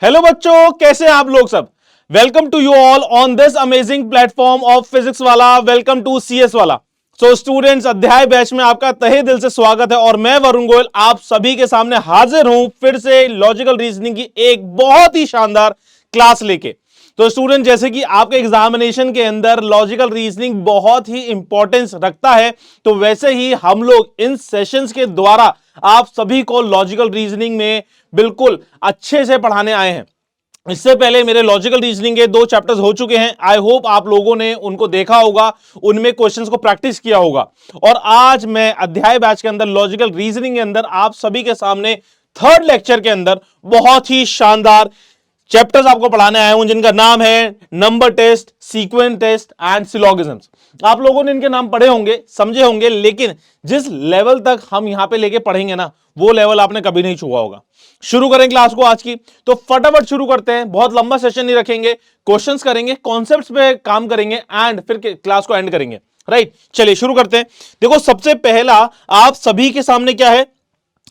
Hello बच्चों, कैसे हैं आप लोग सब। Welcome to you all on this amazing platform of Physics Wallah. Welcome to CS Wallah. So students, अध्याय बैच में आपका तहे दिल से स्वागत है और मैं वरुण गोयल आप सभी के सामने हाजिर हूं फिर से लॉजिकल रीजनिंग की एक बहुत ही शानदार क्लास लेके। तो स्टूडेंट, जैसे कि आपके एग्जामिनेशन के अंदर लॉजिकल रीजनिंग बहुत ही इंपॉर्टेंस रखता है, तो वैसे ही हम लोग इन सेशंस के द्वारा आप सभी को लॉजिकल रीजनिंग में बिल्कुल अच्छे से पढ़ाने आए हैं। इससे पहले मेरे लॉजिकल रीजनिंग के 2 चैप्टर्स हो चुके हैं। आई होप आप लोगों ने उनको देखा होगा, उनमें क्वेश्चंस को प्रैक्टिस किया होगा। और आज मैं अध्याय बैच के अंदर लॉजिकल रीजनिंग के अंदर आप सभी के सामने थर्ड लेक्चर के अंदर बहुत ही शानदार चैप्टर्स आपको पढ़ाने आया हूं, जिनका नाम है number test, sequence test and syllogisms. आप लोगों ने इनके नाम पढ़े होंगे, समझे होंगे, लेकिन जिस लेवल तक हम यहां पे लेके पढ़ेंगे ना, वो लेवल आपने कभी नहीं छुआ होगा। शुरू करें क्लास को आज की, तो फटाफट शुरू करते हैं। बहुत लंबा सेशन नहीं रखेंगे, क्वेश्चंस करेंगे, कॉन्सेप्ट्स पे काम करेंगे एंड फिर क्लास को एंड करेंगे। राइट, चलिए शुरू करते हैं। देखो, सबसे पहला आप सभी के सामने क्या है,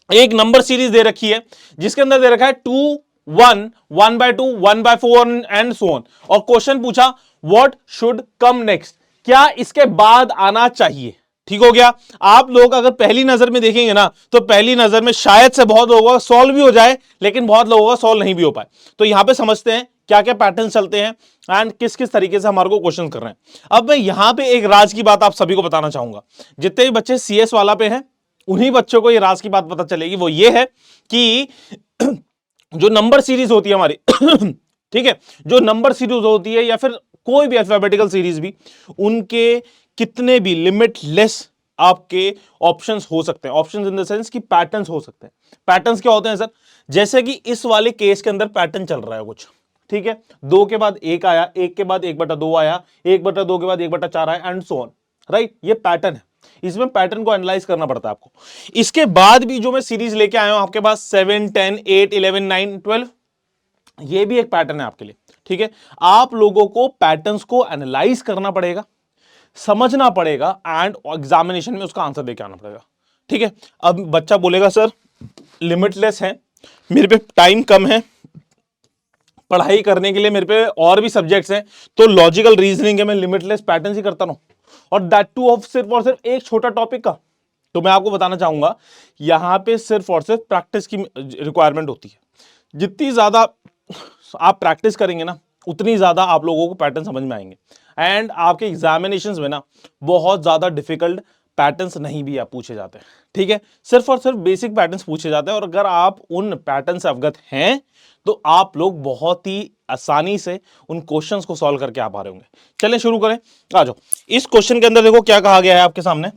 एक नंबर सीरीज दे रखी है जिसके अंदर दे रखा है 2 1 1 by 2 1 by 4 and so on. और क्वेश्चन पूछा व्हाट शुड कम नेक्स्ट, क्या इसके बाद आना चाहिए। ठीक हो गया। आप लोग अगर पहली नजर में देखेंगे ना, तो पहली नजर में शायद से बहुत लोगों का सॉल्व भी हो जाए, लेकिन बहुत लोगों का सॉल्व नहीं भी हो पाए। तो यहां पे समझते हैं क्या क्या पैटर्न चलते हैं एंड किस किस तरीके से हमारे को क्वेश्चन कर रहे हैं। अब मैं यहां पे एक राज की बात आप सभी को बताना चाहूंगा। जितने भी बच्चे सीएस वाला पे हैं, उन्हीं बच्चों को ये राज की बात पता चलेगी। वो ये है कि जो नंबर सीरीज होती है हमारी ठीक है, जो नंबर सीरीज होती है या फिर कोई भी अल्फाबेटिकल सीरीज भी, उनके कितने भी लिमिटलेस आपके ऑप्शंस हो सकते हैं। ऑप्शंस इन द सेंस कि पैटर्न्स हो सकते हैं। पैटर्न्स क्या होते हैं सर? जैसे कि इस वाले केस के अंदर पैटर्न चल रहा है कुछ, ठीक है, 2 के बाद 1 आया, 1 के बाद 1/2 आया, 1/2 के बाद 1/4 आया एंड सो ऑन। राइट, ये पैटर्न है। इसमें पैटर्न को एनालाइज करना पड़ता है आपको। इसके बाद भी जो मैं सीरीज लेके आया हूं आपके पास 7 10 8 11 9 12, ये भी एक पैटर्न है आपके लिए। ठीक है, आप लोगों को पैटर्न्स को एनालाइज करना पड़ेगा, समझना पड़ेगा एंड एग्जामिनेशन में उसका आंसर देके आना पड़ेगा। ठीक है, अब बच्चा बोलेगा सर लिमिटलेस है, मेरे पे टाइम कम है, पढ़ाई करने के लिए मेरे पे और भी सब्जेक्ट्स हैं, तो लॉजिकल रीजनिंग है, मैं लिमिटलेस पैटर्न ही करता रहूं, और दैट टू ऑफ सिर्फ और सिर्फ एक छोटा टॉपिक का। तो मैं आपको बताना चाहूंगा, यहां पे सिर्फ और सिर्फ प्रैक्टिस की रिक्वायरमेंट होती है। जितनी ज्यादा आप प्रैक्टिस करेंगे ना, उतनी ज्यादा आप लोगों को पैटर्न समझ में आएंगे एंड आपके एग्जामिनेशंस में ना बहुत ज्यादा डिफिकल्ट पैटर्न्स नहीं भी आप पूछे जाते हैं। ठीक है, सिर्फ और सिर्फ बेसिक पैटर्न्स पूछे जाते हैं, और अगर आप उन पैटर्न से अवगत हैं तो आप लोग बहुत ही आसानी से उन क्वेश्चंस को सॉल्व करके आ पा रहे होंगे। चलिए शुरू करें, आ जाओ। इस क्वेश्चन के अंदर देखो क्या कहा गया है आपके सामने।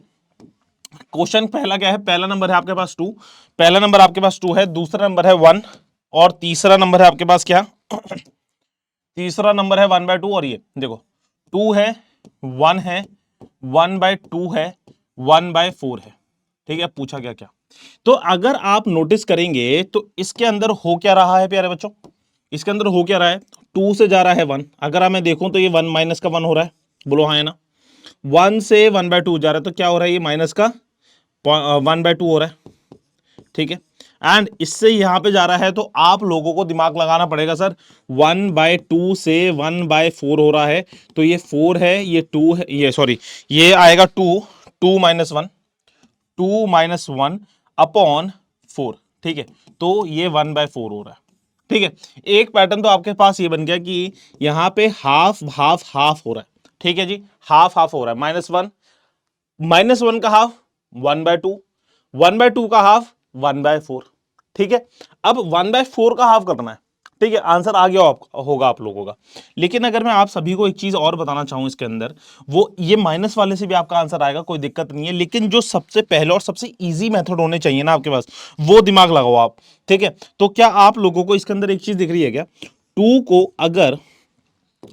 क्वेश्चन पहला क्या है? पहला नंबर है आपके पास 2, पहला नंबर आपके पास 2 है, दूसरा नंबर है 1 और तीसरा नंबर है आपके पास क्या? तीसरा नंबर है 1/2। और ये देखो 2 है, 1 है, 1/2 है, 1/4 है। ठीक है, पूछा गया क्या? तो अगर आप नोटिस करेंगे तो इसके अंदर हो क्या रहा है प्यारे बच्चों? इसके अंदर हो क्या रहा है? 2 से जा रहा है 1। अगर मैं देखूं तो ये 1 माइनस का 1 हो रहा है, बोलो हाँ है ना। 1 से 1/2 जा रहा है, तो क्या हो रहा है? ये माइनस का 1/2 हो रहा है। ठीक है, एंड इससे यहां पे जा रहा है, तो आप लोगों को दिमाग लगाना पड़ेगा सर। 1/2 से 1/4 हो रहा है, तो ये 4 है, ये 2 है, ये सॉरी ये आएगा 2, 2 - 1, 2 - 1 अपॉन 4। ठीक है, तो ये 1/4 हो रहा है। ठीक है, एक पैटर्न तो आपके पास ये बन गया कि यहां पे हाफ हाफ हाफ हो रहा है। ठीक है जी, हाफ हाफ हो रहा है। -1 का हाफ 1/2, 1/2 का हाफ 1/4। ठीक है, अब 1/4 का हाफ करना है। ठीक है, आंसर आ गया होगा आप लोगों का। लेकिन अगर मैं आप सभी को एक चीज और बताना चाहूं इसके अंदर, वो ये माइनस वाले से भी आपका आंसर आएगा, कोई दिक्कत नहीं है। लेकिन जो सबसे पहले और सबसे इजी मेथड होने चाहिए ना आपके पास, वो दिमाग लगाओ आप। ठीक है, तो क्या आप लोगों को इसके अंदर एक चीज दिख रही है क्या? 2 को अगर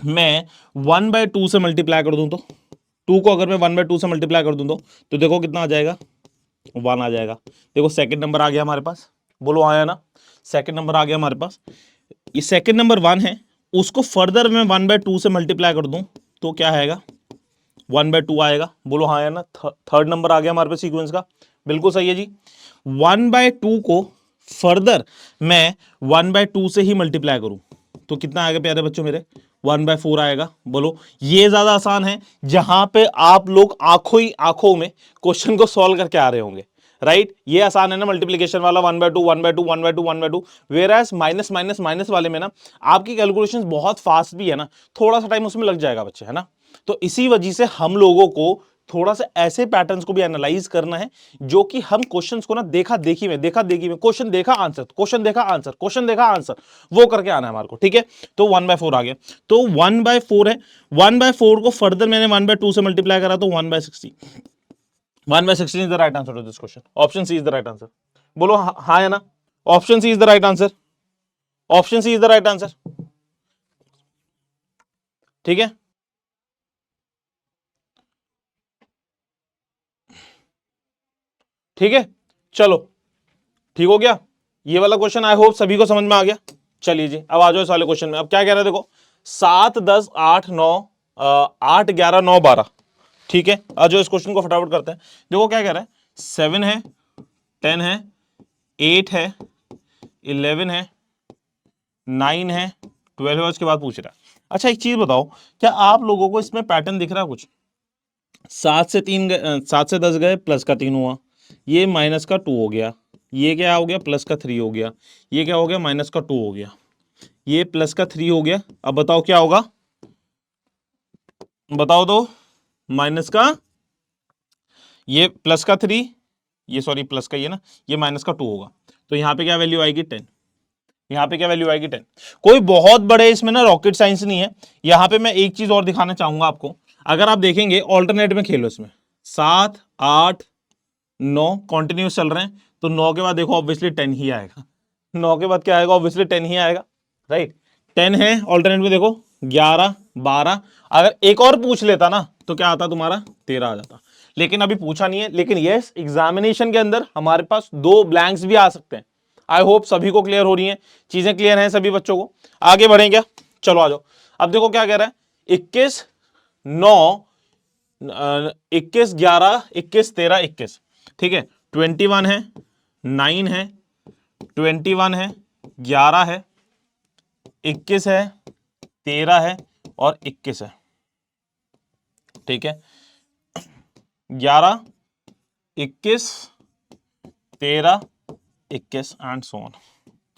मैं 1/2 से मल्टीप्लाई कर दूं, तो 2 को अगर मैं 1/2 से मल्टीप्लाई कर दूं तो देखो कितना आ जाएगा? 1 आ जाएगा। देखो सेकंड नंबर आ गया हमारे पास, बोलो आया ना। सेकंड नंबर आ गया हमारे पास। ये सेकंड नंबर 1 है, उसको फर्दर मैं 1/2 से मल्टीप्लाई कर दूं तो क्या आएगा? 1/2 आएगा, बोलो हाँ या ना। थर्ड नंबर आ गया हमारे पास सीक्वेंस का, बिल्कुल सही है जी। 1/2 को फर्दर मैं 1/2 से ही मल्टीप्लाई करूं तो कितना आएगा प्यारे बच्चों मेरे, 1/4 आएगा। बोलो ये ज्यादा आसान है, जहां पे आप लोग आंखों ही आंखों में क्वेश्चन को सॉल्व करके आ रहे होंगे, राइट। ये आसान है ना मल्टीप्लीकेशन वाला, 1/2 1/2 1/2 1/2। वेयरएज माइनस माइनस माइनस वाले में ना आपकी कैलकुलेशंस बहुत फास्ट भी है ना, थोड़ा सा टाइम उसमें लग जाएगा बच्चे, है ना। तो इसी वजह से हम लोगों को थोड़ा सा ऐसे पैटर्न्स को भी एनालाइज करना है जो कि हम क्वेश्चंस को ना देखा देखी में क्वेश्चन देखा आंसर, क्वेश्चन देखा आंसर, क्वेश्चन देखा आंसर, वो करके आना है हमारे को, ठीक है। तो 1/4 आ गया, तो 1/4 है। 1/4 को फर्दर मैंने 1/2 से मल्टीप्लाई करा तो 1/60। 1/16 is the right answer to this question. Option C is the right answer. बोलो हाँ है ना, option C is the right answer, option C is the right answer, ठीक है। ठीक है, चलो ठीक हो गया ये वाला क्वेश्चन। आई होप सभी को समझ में आ गया। चलिए जी अब आ जाओ इस वाले क्वेश्चन में। अब क्या कह रहा है देखो, 7 10 8 9 8 11 9 12, ठीक है। आज जो इस क्वेश्चन को फटाफट करते हैं। देखो क्या कह रहा है, 7 है, 10 है, 8 है, 11 है, 9 है, 12 है, उसके बाद पूछ रहा है। अच्छा एक चीज बताओ, क्या आप लोगों को इसमें पैटर्न दिख रहा है कुछ? 7 से 10 गए, प्लस का 3 हुआ, ये माइनस का 2 हो गया, ये क्या हो गया, प्लस का 3 हो गया, ये क्या हो गया, माइनस का 2 हो गया, ये प्लस का 3 हो गया। अब बताओ क्या होगा, बताओ तो। माइनस का, ये प्लस का 3, ये सॉरी प्लस का ये ना, ये माइनस का 2 होगा। तो यहाँ पे क्या वैल्यू आएगी, 10। यहाँ पे क्या वैल्यू आएगी, 10। कोई बहुत बड़े इसमें ना रॉकेट साइंस नहीं है। यहाँ पे मैं एक चीज और दिखाना चाहूंगा आपको। अगर आप देखेंगे ऑल्टरनेट में खेलो इसमें, 7 8 9 कॉन्टिन्यूस चल रहे हैं, तो 9 के बाद देखो ऑब्वियसली 10 ही आएगा। 9 के बाद क्या आएगा, ऑब्वियसली 10 ही आएगा, राइट। 10 है ऑल्टरनेट में, देखो 11 12। अगर एक और पूछ लेता ना तो क्या आता तुम्हारा, 13 आ जाता। लेकिन अभी पूछा नहीं है। लेकिन यस, एग्जामिनेशन के अंदर हमारे पास 2 ब्लैंक्स भी आ सकते हैं। आई होप सभी को क्लियर हो रही हैं चीजें, क्लियर हैं सभी बच्चों को। आगे बढ़ें क्या, चलो आ जाओ। अब देखो क्या कह रहा है, 21 9 21 11 21 13 21, ठीक है। 21 है, 9 है, 21 है, 11 है, 21 है, 13 है और 21 है, ठीक है। 11 21 13 21 एंड सो ऑन,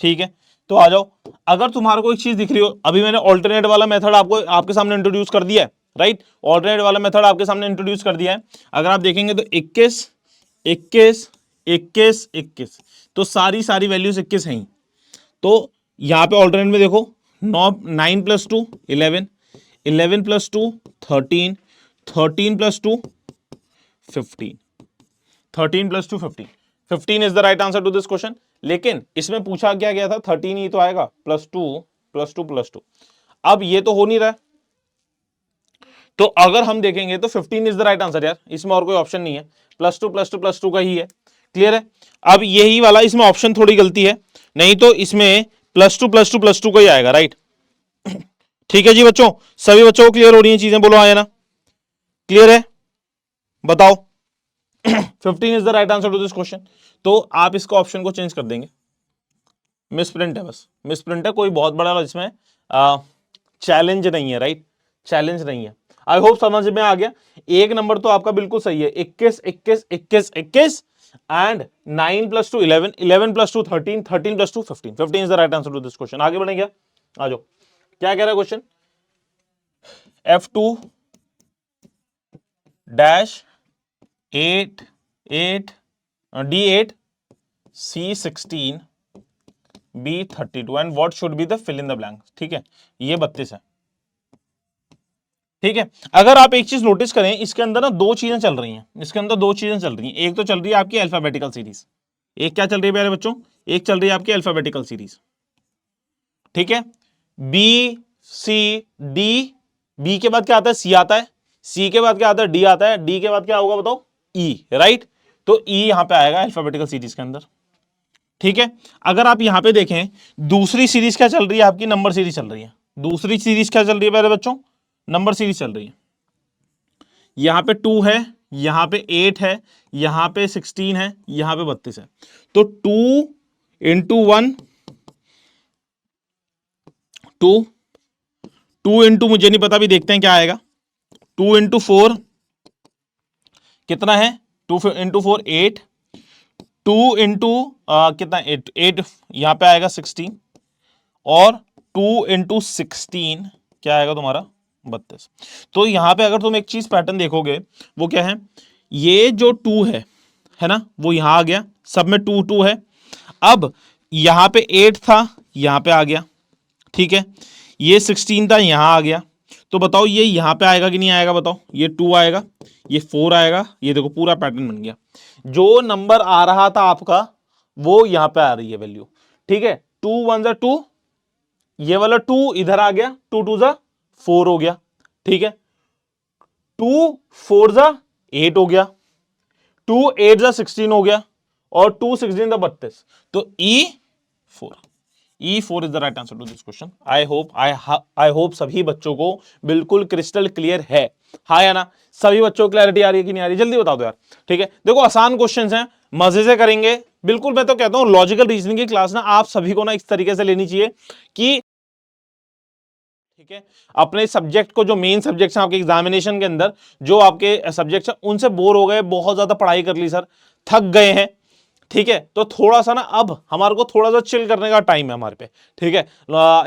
ठीक है। तो आ जाओ, अगर तुम्हारे को एक चीज दिख रही हो, अभी मैंने ऑल्टरनेट वाला मेथड आपको आपके सामने इंट्रोड्यूस कर दिया है, राइट। ऑल्टरनेट वाला मेथड आपके सामने इंट्रोड्यूस कर दिया है। अगर आप देखेंगे तो 21 21 21 21, तो सारी सारी वैल्यूज 21 हैं। तो यहां पे ऑल्टरनेट में देखो, 9 + 2 11, 11 + 2 13, 13 + 2 15, 13 + 2 15, 15 is the right answer to this question. लेकिन इसमें पूछा क्या गया था, 13 ही तो आएगा, +2 +2 +2। अब ये तो हो नहीं रहा, तो अगर हम देखेंगे तो 15 इज द राइट आंसर यार, इसमें और कोई ऑप्शन नहीं है, +2 +2 +2 का ही है, क्लियर है। अब यही वाला इसमें ऑप्शन थोड़ी गलती है, नहीं तो इसमें +2 +2 +2 का ही आएगा, राइट। ठीक है जी बच्चों, सभी बच्चों को क्लियर हो रही है चीजें, बोलो आया ना, क्लियर है, बताओ। 15 is the right answer to this question. तो आप इसको ऑप्शन को चेंज कर देंगे, मिसप्रिंट है, बस मिसप्रिंट है, कोई बहुत बड़ा इसमें चैलेंज नहीं है, राइट, चैलेंज नहीं है। आई होप समझ में आ गया। एक नंबर तो आपका बिल्कुल सही है, 21 21 21 21 and 9 + 2 11, 11 + 2 13, 13 + 2 15, 15 is the right answer to this question. आगे बढ़ेंगे, आ जाओ, क्या कह रहा है question, F2 dash 8 8 D8 C16 B32 and what should be the fill in the blank, ठीक है। ये 32 है, ठीक है। अगर आप एक चीज नोटिस करें, इसके अंदर ना 2 चीजें चल रही हैं, इसके अंदर 2 चीजें चल रही हैं। एक तो चल रही है आपकी अल्फाबेटिकल सीरीज, एक क्या चल रही है प्यारे बच्चों, एक चल रही है आपकी अल्फाबेटिकल सीरीज, ठीक है। B C D, B के बाद क्या आता है, C आता है, C के बाद क्या आता है, D आता है, D के बाद क्या होगा बताओ, E, राइट। तो E यहां पे आएगा अल्फाबेटिकल सीरीज के अंदर, ठीक है। अगर आप यहां पे देखें, दूसरी सीरीज क्या चल रही है आपकी, नंबर सीरीज चल रही है। दूसरी सीरीज क्या चल रही है प्यारे बच्चों, नंबर सीरीज चल रही है। यहां पे 2 है, यहां पे 8 है, यहां पे 16 है, यहां पे 32 है। तो 2 इंटू 1 2, 2 इंटू मुझे नहीं पता, भी देखते हैं क्या आएगा। 2 इंटू 4 कितना है, 2 इंटू 4 8, 2 इंटू कितना 8, 8 यहां पे आएगा 16, और 2 इंटू 16 क्या आएगा तुम्हारा 32। तो यहां पे अगर तुम एक चीज पैटर्न देखोगे, वो क्या है, ये जो 2 है ना, वो यहां आ गया, सब में 2 2 है। अब यहां पे 8 था, यहां पे आ गया, ठीक है, ये 16 था, यहां आ गया। तो बताओ ये यहां पे आएगा कि नहीं आएगा, बताओ, ये 2 आएगा, ये 4 आएगा, ये देखो पूरा पैटर्न बन गया। जो नंबर आ रहा था आपका वो यहां पे आ रही है वैल्यू, ठीक है। 2 1 जा 2, ये वाला 2 इधर आ गया, 2 2 जा 4 हो गया, ठीक है। 2 4 जा 8 हो गया, 2 8 जा 16 हो गया, और 2 16 जा 32। तो E4, E4 is the right answer to this question. I hope सभी बच्चों को बिल्कुल क्रिस्टल क्लियर है, हाँ या ना? सभी बच्चों को क्लैरिटी आ रही है कि नहीं आ रही, जल्दी बता दो यार, ठीक है। देखो आसान क्वेश्चन हैं, मजे से करेंगे बिल्कुल। मैं तो कहता हूं लॉजिकल रीजनिंग की क्लास ना आप सभी को ना इस तरीके से लेनी चाहिए कि, ठीक है, अपने सब्जेक्ट को, जो मेन सब्जेक्ट्स हैं आपके एग्जामिनेशन के अंदर, जो आपके सब्जेक्ट्स हैं उनसे बोर हो गए, बहुत ज्यादा पढ़ाई कर ली सर, थक गए हैं, ठीक है, तो थोड़ा सा ना अब हमारे को थोड़ा सा चिल करने का टाइम है हमारे पे, ठीक है।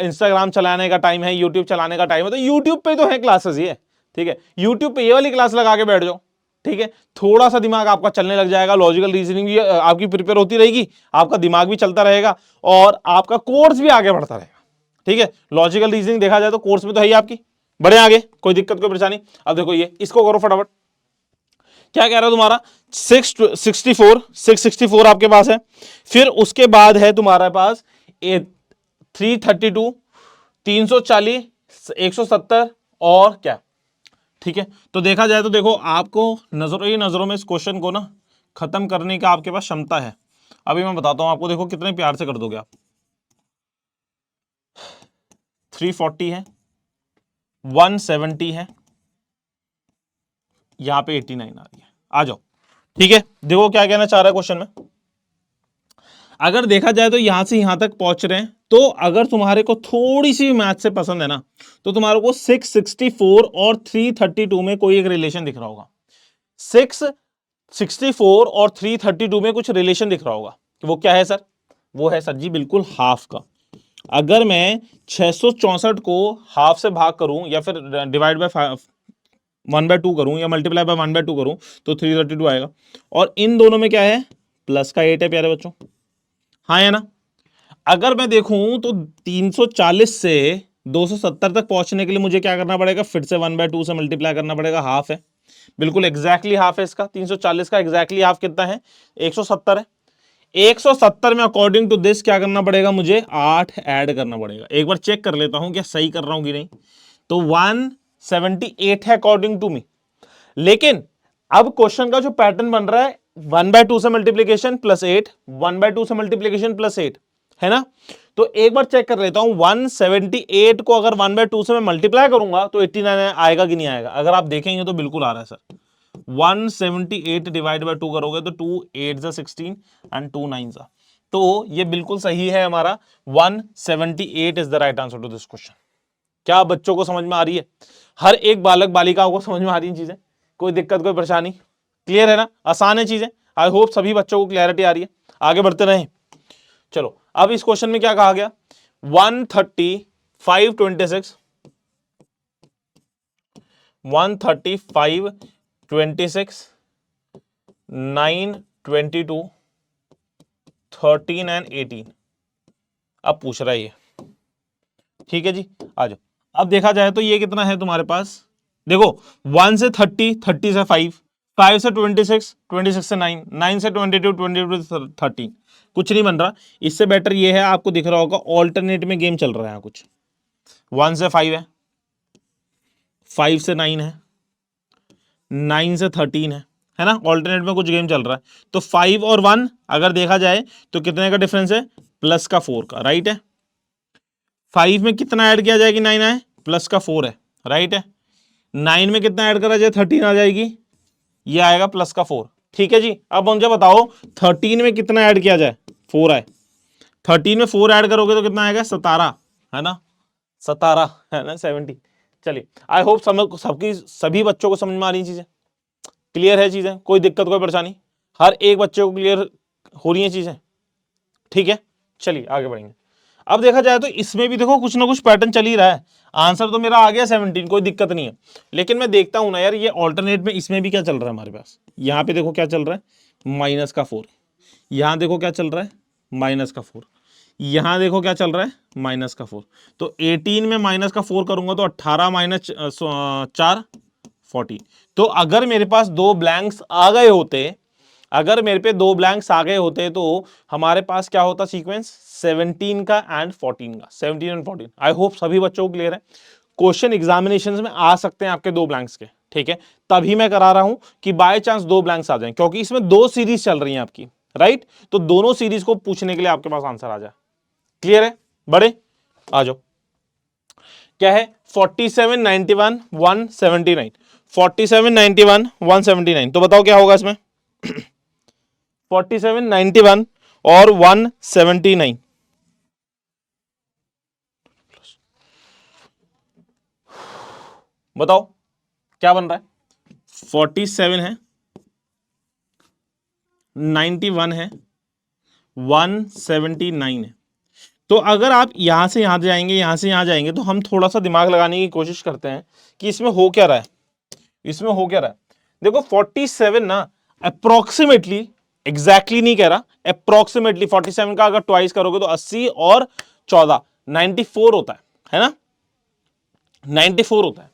इंस्टाग्राम चलाने का टाइम है, यूट्यूब चलाने का टाइम है, तो यूट्यूब पे तो है क्लासेस ये, ठीक है, यूट्यूब पे ये वाली क्लास लगा के बैठ जाओ, ठीक है। थोड़ा सा दिमाग आपका चलने लग जाएगा, लॉजिकल रीजनिंग भी आपकी प्रिपेयर होती रहेगी, आपका दिमाग भी चलता रहेगा, और आपका कोर्स भी आगे बढ़ता रहेगा, ठीक है। लॉजिकल रीजनिंग देखा जाए तो कोर्स में तो है ही आपकी, बढ़े आगे, कोई दिक्कत कोई परेशानी। अब देखो ये, इसको करो फटाफट, क्या कह रहा है तुम्हारा 664 आपके पास है, फिर उसके बाद है तुम्हारे पास 332, 340, 170 और क्या, ठीक है। तो देखा जाए तो देखो आपको नजरों ही नजरों में इस क्वेश्चन को ना खत्म करने का आपके पास क्षमता है। अभी मैं बताता हूं आपको, देखो कितने प्यार से कर दोगे आप। 340 है, 170 है, यहां पे 89 आ रही है, आ जाओ, ठीक है। देखो क्या कहना चाह रहा है क्वेश्चन में, अगर देखा जाए तो यहां से यहां तक पहुंच रहे हैं, तो अगर तुम्हारे को थोड़ी सी मैथ से पसंद है ना, तो तुम्हारे को 664 और 332 में कोई एक रिलेशन दिख रहा होगा। 664 और 332 में कुछ रिलेशन दिख रहा होगा, वो क्या है सर? वो है सर जी बिल्कुल हाफ का। अगर मैं 664 को हाफ से भाग करूं, या फिर डिवाइड बाय 1/2 करूं, या मल्टीप्लाई बाय 1/2 करूं, तो 332 आएगा। और इन दोनों में क्या है, प्लस का 8 है प्यारे बच्चों, हाँ या ना? अगर मैं देखूं तो 340 से 270 तक पहुंचने के लिए मुझे क्या करना पड़ेगा, फिर से 1/2 से मल्टीप्लाई करना पड़ेगा, हाफ है, बिल्कुल एग्जैक्टली हाफ है इसका। 340 का एग्जैक्टली हाफ कितना है, 170 है। 170 में अकॉर्डिंग टू दिस क्या करना पड़ेगा, मुझे 8 ऐड करना पड़ेगा। एक बार चेक कर लेता हूं क्या सही कर रहा हूं कि नहीं। तो 178 है अकॉर्डिंग टू मी, लेकिन अब क्वेश्चन का जो पैटर्न बन रहा है 1/2 से मल्टीप्लीकेशन प्लस 8, 1/2 से मल्टीप्लीकेशन प्लस 8, है ना? तो एक बार चेक कर लेता हूं, 178 को अगर 1/2 से मैं मल्टीप्लाई करूंगा तो 89 आएगा कि नहीं आएगा? अगर आप देखेंगे तो बिल्कुल आ रहा है सर। 178 डिवाइड बाय 2 करोगे तो 2 8 जा 16 एंड 2 9 जा, तो ये बिल्कुल सही है हमारा। 178 is the right answer to this question. क्या बच्चों को समझ में आ रही है? हर एक बालक बालिकाओं को समझ में आ रही है चीजें? कोई दिक्कत कोई परेशानी? क्लियर है ना? आसान है चीजें। आई होप सभी बच्चों को क्लैरिटी आ रही है। आगे बढ़ते रहें। चलो अब इस क्वेश्चन में क्या कहा गया, 130 526 135 26 9 22 13 एंड 18 अब पूछ रहा है ये, ठीक है जी। आ जाओ। अब देखा जाए तो ये कितना है तुम्हारे पास, देखो 1 से 30, 30 से 5, 5 से 26, 26 से 9, 9 से 22, 22 से 13, कुछ नहीं बन रहा। इससे बेटर ये है, आपको दिख रहा होगा ऑल्टरनेट में गेम चल रहा है कुछ। 1 से 5 है, 5 से 9 है, 9 से 13 है ना? ऑल्टरनेट में कुछ गेम चल रहा है। तो 5 और 1 अगर देखा जाए तो कितने का डिफरेंस है, प्लस का 4 का, राइट है। 5 में कितना ऐड किया जाएगी, 9 आए, प्लस का 4 है, राइट है। 9 में कितना ऐड करा जाए, 13 आ जाएगी, ये आएगा प्लस का 4, ठीक है जी। अब मुझे बताओ 13 में कितना ऐड किया जाए, 4 आए, 13 में 4 ऐड करोगे तो कितना आएगा, 17, है ना, 17 है ना, 70। चलिए, आई होप सबकी सभी बच्चों को समझ में आ रही चीजें, क्लियर है चीजें, कोई दिक्कत कोई परेशानी, हर एक बच्चे को क्लियर हो रही है चीजें, ठीक है। चलिए आगे बढ़ेंगे। अब देखा जाए तो इसमें भी देखो कुछ ना कुछ पैटर्न चल ही रहा है। आंसर तो मेरा आ गया 17, कोई दिक्कत नहीं है, लेकिन मैं देखता हूं ना यार ये ऑल्टरनेट में इसमें भी क्या चल रहा है हमारे पास। यहां पे देखो क्या चल रहा है, -4, यहां देखो क्या चल रहा है, -4, यहां देखो क्या चल रहा है, -4। तो 18 में -4 करूंगा तो 18 माइनस 4 40। तो अगर मेरे पास 2 ब्लैंक्स आ गए होते, अगर मेरे पे 2 ब्लैंक्स आ गए होते तो हमारे पास क्या होता सीक्वेंस, 17 का एंड 14 का, 17 एंड 14। आई होप सभी बच्चों को क्लियर है। क्वेश्चन एग्जामिनेशन में आ सकते हैं आपके 2 ब्लैंक्स के, ठीक है, तभी मैं करा रहा हूं कि बाय चांस 2 ब्लैंक्स आ जाएं, क्योंकि इसमें 2 सीरीज चल रही हैं आपकी, राइट, तो दोनों सीरीज को पूछने के लिए आपके पास आंसर आ जाए। क्लियर है, बड़े आ जाओ। क्या है, 47, 91, 179, 47, 91, 179। तो बताओ क्या होगा इसमें, 47, 91 और 179। बताओ क्या बन रहा है, 47 है, 91 है, 179 है। तो अगर आप यहां से यहां जाएंगे, यहां से यहां जाएंगे, तो हम थोड़ा सा दिमाग लगाने की कोशिश करते हैं कि इसमें हो क्या रहा है, इसमें हो क्या रहा है। देखो 47 ना अप्रोक्सीमेटली, एग्जैक्टली नहीं कह रहा, अप्रोक्सीमेटली 47 का अगर ट्वाइस करोगे तो 80 और 14 94 होता है ना, 94 होता है।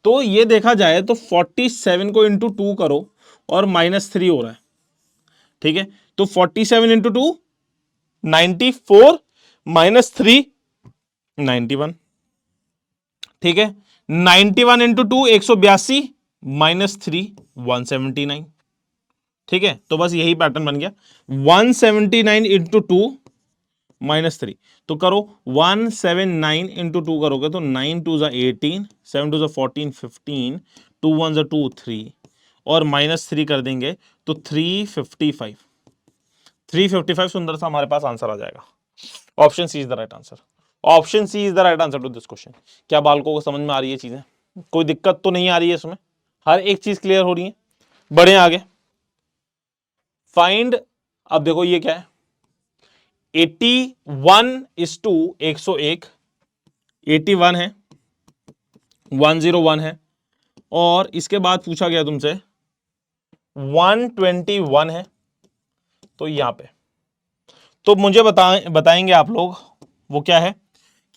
तो ये देखा जाए तो 47 को इंटू 2 करो और -3 हो रहा है, ठीक है। तो 47 इंटू 2 94 -3 91, ठीक है। 91 इंटू 2 182 -3 179, ठीक है। तो बस यही पैटर्न बन गया, 179 इंटू 2 -3। तो करो 179 इंटू 2 करोगे तो 9 2 ज़ा 18, 7 2 ज़ा 14 15, 2 1 ज़ा 2 3 और -3 कर देंगे तो 355, 355 सुंदर सा हमारे पास आंसर आ जाएगा। Option C is the right answer, option C is the right answer to this question. क्या बालकों को समझ में आ रही है चीजें, कोई दिक्कत तो नहीं आ रही है इसमें, हर एक चीज क्लियर हो रही है। बढ़े आगे, फाइंड, अब देखो ये क्या है, 81 इज टू 101, 81 है, 101 है, और इसके बाद पूछा गया तुमसे 121 है। तो यहां पे तो मुझे बताएंगे आप लोग वो क्या है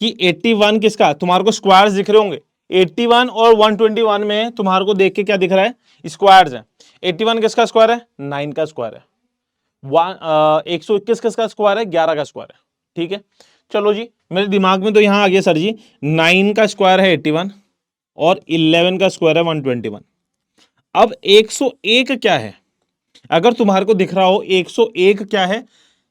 कि 81 किसका, तुम्हारे को स्क्वायर्स दिख रहे होंगे, 81 और 121 में तुम्हारे को देख के क्या दिख रहा है, स्क्वायर्स है। 81 किसका स्क्वायर है, 9 का स्क्वायर है। 121 किसका स्क्वायर है, 11 का स्क्वायर है, ठीक है। चलो जी, मेरे दिमाग में तो यहां आ गया सर जी, 9 का स्क्वायर है 81 और 11 का स्क्वायर है 121। अब 101 क्या है, अगर तुम्हारे को दिख रहा हो 101 क्या है,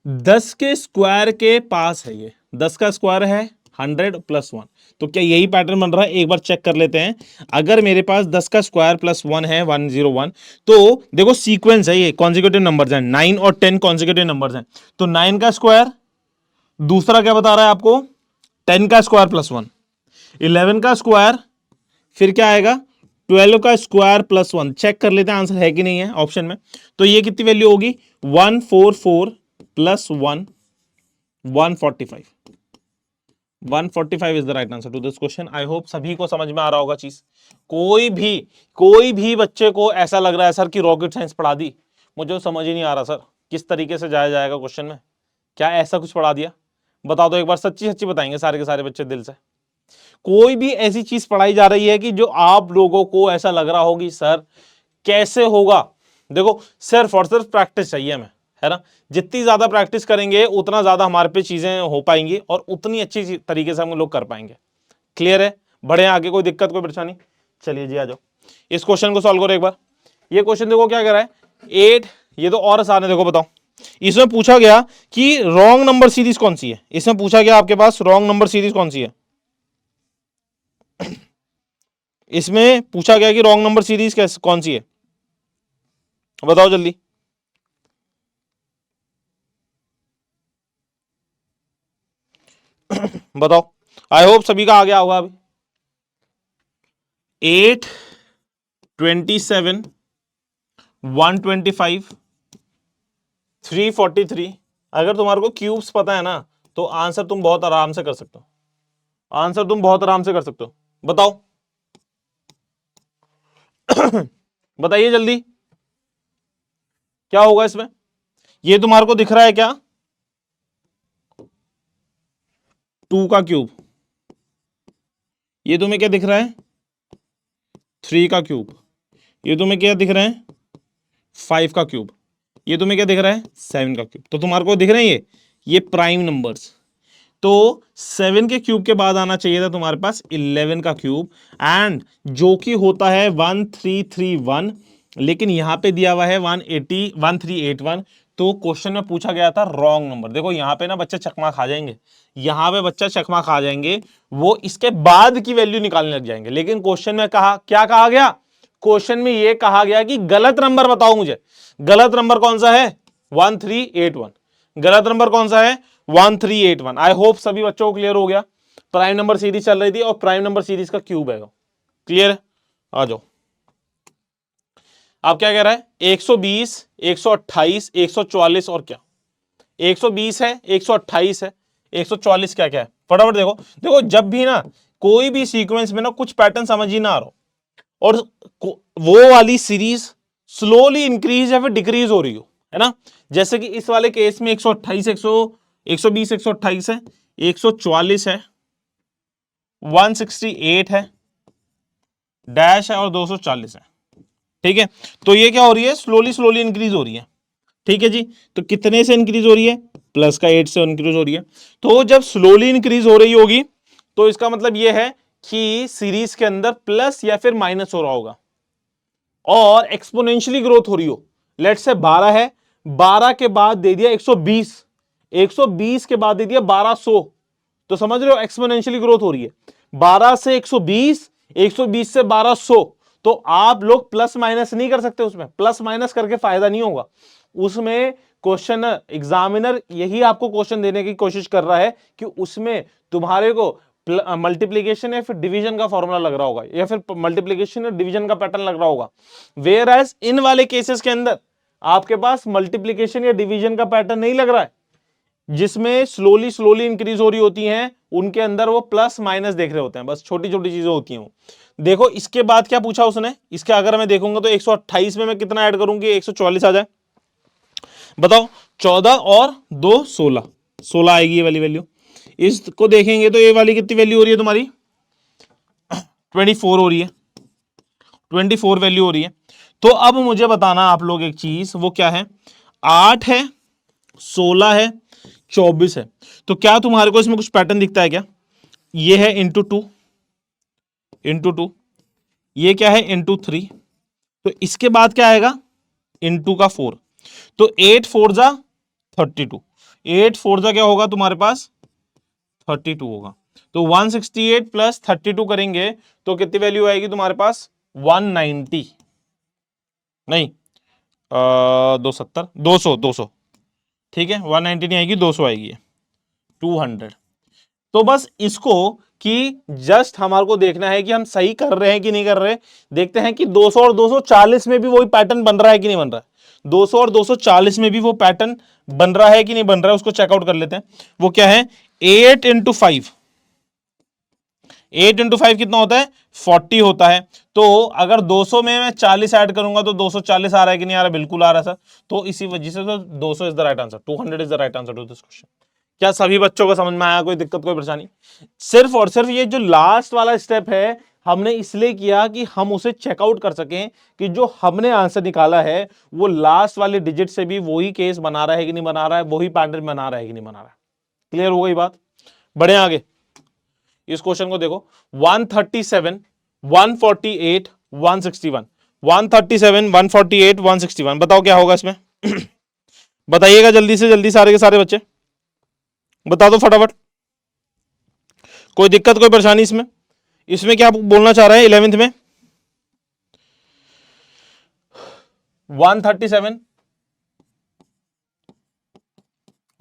10 के स्क्वायर के पास है, ये 10 का स्क्वायर है 100 + 1। तो क्या यही पैटर्न बन रहा है, एक बार चेक कर लेते हैं। अगर मेरे पास 10 का स्क्वायर + 1 है 101, तो देखो सीक्वेंस है, ये कॉन्जिक्यूटिव नंबर्स हैं, 9 और 10 कॉन्जिक्यूटिव नंबर्स हैं। तो 9 का स्क्वायर, दूसरा क्या बता रहा है आपको, 10 का स्क्वायर + 1, 11 का स्क्वायर, फिर क्या आएगा 12 का स्क्वायर + 1। चेक कर लेते हैं आंसर है कि नहीं है ऑप्शन में। तो ये कितनी वैल्यू होगी, 144 + 1 145, 145 is the right answer to this question. I hope सभी को समझ में आ रहा होगा चीज। कोई भी बच्चे को ऐसा लग रहा है सर कि रॉकेट साइंस पढ़ा दी, मुझे तो समझ ही नहीं आ रहा सर किस तरीके से जाया जाएगा क्वेश्चन में, क्या ऐसा कुछ पढ़ा दिया, बता दो एक बार, सच्ची सच्ची बताएंगे सारे के सारे बच्चे दिल से। कोई भी ऐसी चीज पढ़ाई जा रही है कि जो आप लोगों को ऐसा लग रहा होगी सर कैसे होगा। देखो सिर्फ और सिर्फ प्रैक्टिस चाहिए हमें, है ना, जितनी ज्यादा प्रैक्टिस करेंगे उतना ज्यादा हमारे पे चीजें हो पाएंगी और उतनी अच्छी तरीके से हम लोग कर पाएंगे। क्लियर है, बढ़े आगे, कोई दिक्कत कोई परेशानी। चलिए जी आ जाओ, इस क्वेश्चन को सॉल्व करो एक बार। ये क्वेश्चन देखो क्या कर रहा है, 8, ये तो और आसान है। देखो बताओ, इसमें पूछा गया कि रॉन्ग नंबर सीरीज कौन सी है, इसमें पूछा गया आपके पास रॉन्ग नंबर सीरीज कौन सी है, इसमें पूछा गया कि रॉन्ग नंबर सीरीज कौन सी है, बताओ जल्दी। बताओ, आई होप सभी का आ गया होगा अभी। 8, 27, 125, 343। अगर तुम्हारे को क्यूब्स पता है ना तो आंसर तुम बहुत आराम से कर सकते हो, आंसर तुम बहुत आराम से कर सकते हो। बताओ बताइए जल्दी, क्या होगा इसमें? ये तुम्हारे को दिख रहा है क्या? 2 का क्यूब। ये तुम्हें क्या दिख रहा है? 3 का क्यूब। ये तुम्हें क्या दिख रहा है? 5 का क्यूब। ये तुम्हें क्या दिख रहा है? 7 का क्यूब। तो तुम्हारे को दिख रहे हैं ये प्राइम नंबर्स। तो 7 के क्यूब के बाद आना चाहिए था तुम्हारे पास 11 का क्यूब, एंड जो कि होता है 1331, लेकिन यहां पे दिया हुआ है 1381। तो क्वेश्चन में पूछा गया था रॉन्ग नंबर। देखो यहां पे ना बच्चे चकमा खा जाएंगे, यहां पे बच्चा चकमा खा जाएंगे, वो इसके बाद की वैल्यू निकालने लग जाएंगे। लेकिन क्वेश्चन में कहा क्या, कहा गया क्वेश्चन में, ये कहा गया कि गलत नंबर बताओ मुझे। गलत नंबर कौन सा है? 1381। गलत नंबर कौन सा है? 1381। आई होप सभी बच्चों को क्लियर हो गया। प्राइम नंबर सीरीज चल रही थी और प्राइम नंबर सीरीज का क्यूब है। क्लियर है? आ जाओ। अब क्या कह रहा है? 120, 128, 144 और क्या? 120 है, 128 है, 144 क्या क्या है? फटाफट देखो। देखो जब भी ना कोई भी सीक्वेंस में ना कुछ पैटर्न समझ ही ना आ रहा हो और वो वाली सीरीज स्लोली इंक्रीज या फिर डिक्रीज हो रही हो, है ना, जैसे कि इस वाले केस में 128, 120, 128 है, 144 है, 168 है, डैश है और 240 है। ठीक है, तो ये क्या हो रही है? स्लोली स्लोली इंक्रीज हो रही है। ठीक है जी, तो कितने से इंक्रीज हो रही है? प्लस का 8 से इंक्रीज हो रही है। तो जब स्लोली इंक्रीज हो रही होगी तो इसका मतलब यह है कि सीरीज के अंदर प्लस या फिर माइनस हो रहा होगा और एक्सपोनेंशियली ग्रोथ हो रही हो। लेट से 12 है, 12 के बाद दे दिया 120, 120 के बाद दे दिया 1200, तो समझ रहे हो एक्सपोनेंशियली ग्रोथ हो रही है। 12 से 120, 120 से 1200। तो आप लोग प्लस माइनस नहीं कर सकते, उसमें प्लस माइनस करके फायदा नहीं होगा। उसमें क्वेश्चन एग्जामिनर यही आपको क्वेश्चन देने की कोशिश कर रहा है कि उसमें तुम्हारे को मल्टीप्लीकेशन या फिर डिवीजन का फॉर्मूला लग रहा होगा या फिर मल्टीप्लीकेशन या डिवीजन का पैटर्न लग रहा होगा। वेयर एज इन वाले केसेस के अंदर आपके पास मल्टीप्लीकेशन या डिवीजन का पैटर्न नहीं लग रहा है, जिसमें स्लोली स्लोली इंक्रीज हो रही होती हैं, उनके अंदर वो प्लस माइनस देख रहे होते हैं, बस छोटी छोटी चीजें होती हैं वो। देखो इसके बाद क्या पूछा उसने, इसके अगर मैं देखूंगा तो 128 में मैं कितना ऐड करूंगी? 144 आ जाए। बताओ 14 और 2 16, 16 आएगी ये वाली वैल्यू। इसको देखेंगे तो ये वाली कितनी वैल्यू हो रही है तुम्हारी? 24 हो रही है, 24 वैल्यू हो रही है। तो अब मुझे बताना आप लोग एक चीज, वो क्या है? 8 है, 16 है, 24 है। तो क्या तुम्हारे को इसमें कुछ पैटर्न दिखता है क्या? ये है इंटू टू, इंटू टू, ये क्या है? Into three. तो इसके बाद क्या आएगा? इंटू का 4। तो 8 4 जा 32, 8 4 जा क्या होगा तुम्हारे पास? 32 होगा। तो 168 प्लस 32 करेंगे तो कितनी वैल्यू आएगी तुम्हारे पास? 190 नहीं, 270, 200, 200। ठीक है, 190 नहीं आएगी, 200 आएगी, 200। तो बस इसको कि जस्ट हमारे को देखना है कि हम सही कर रहे हैं कि नहीं कर रहे। देखते हैं कि 200 और 240 में भी वही पैटर्न बन रहा है कि नहीं बन रहा है। 200 और 240 में भी वो पैटर्न बन रहा है कि नहीं बन रहा है, उसको चेकआउट कर लेते हैं। वो क्या है? 8 इंटू 5, 8 इंटू 5 कितना होता है? 40 होता है। तो अगर 200 में मैं 40 ऐड करूंगा तो 240 आ रहा है कि नहीं आ रहा? बिल्कुल आ रहा है सर। तो इसी वजह से तो 200 is the right answer, 200 is the right answer to this question. क्या सभी बच्चों को समझ में आया? कोई दिक्कत, कोई परेशानी? सिर्फ और सिर्फ ये जो लास्ट वाला स्टेप है हमने इसलिए किया कि हम उसे चेकआउट कर सकें कि जो हमने आंसर निकाला है वो लास्ट वाले डिजिट से भी वही केस बना रहा है कि नहीं बना रहा है, वही पैटर्न बना रहा है कि नहीं बना रहा है। क्लियर हो गई बात? बढ़े आगे। इस क्वेश्चन को देखो, 137, 148, 161, 137, 148, 161। बताओ क्या होगा इसमें? बताइएगा जल्दी से जल्दी सारे के सारे बच्चे, बता दो फटाफट। कोई दिक्कत, कोई परेशानी इसमें? इसमें क्या बोलना चाह रहे हैं 11th में? 137,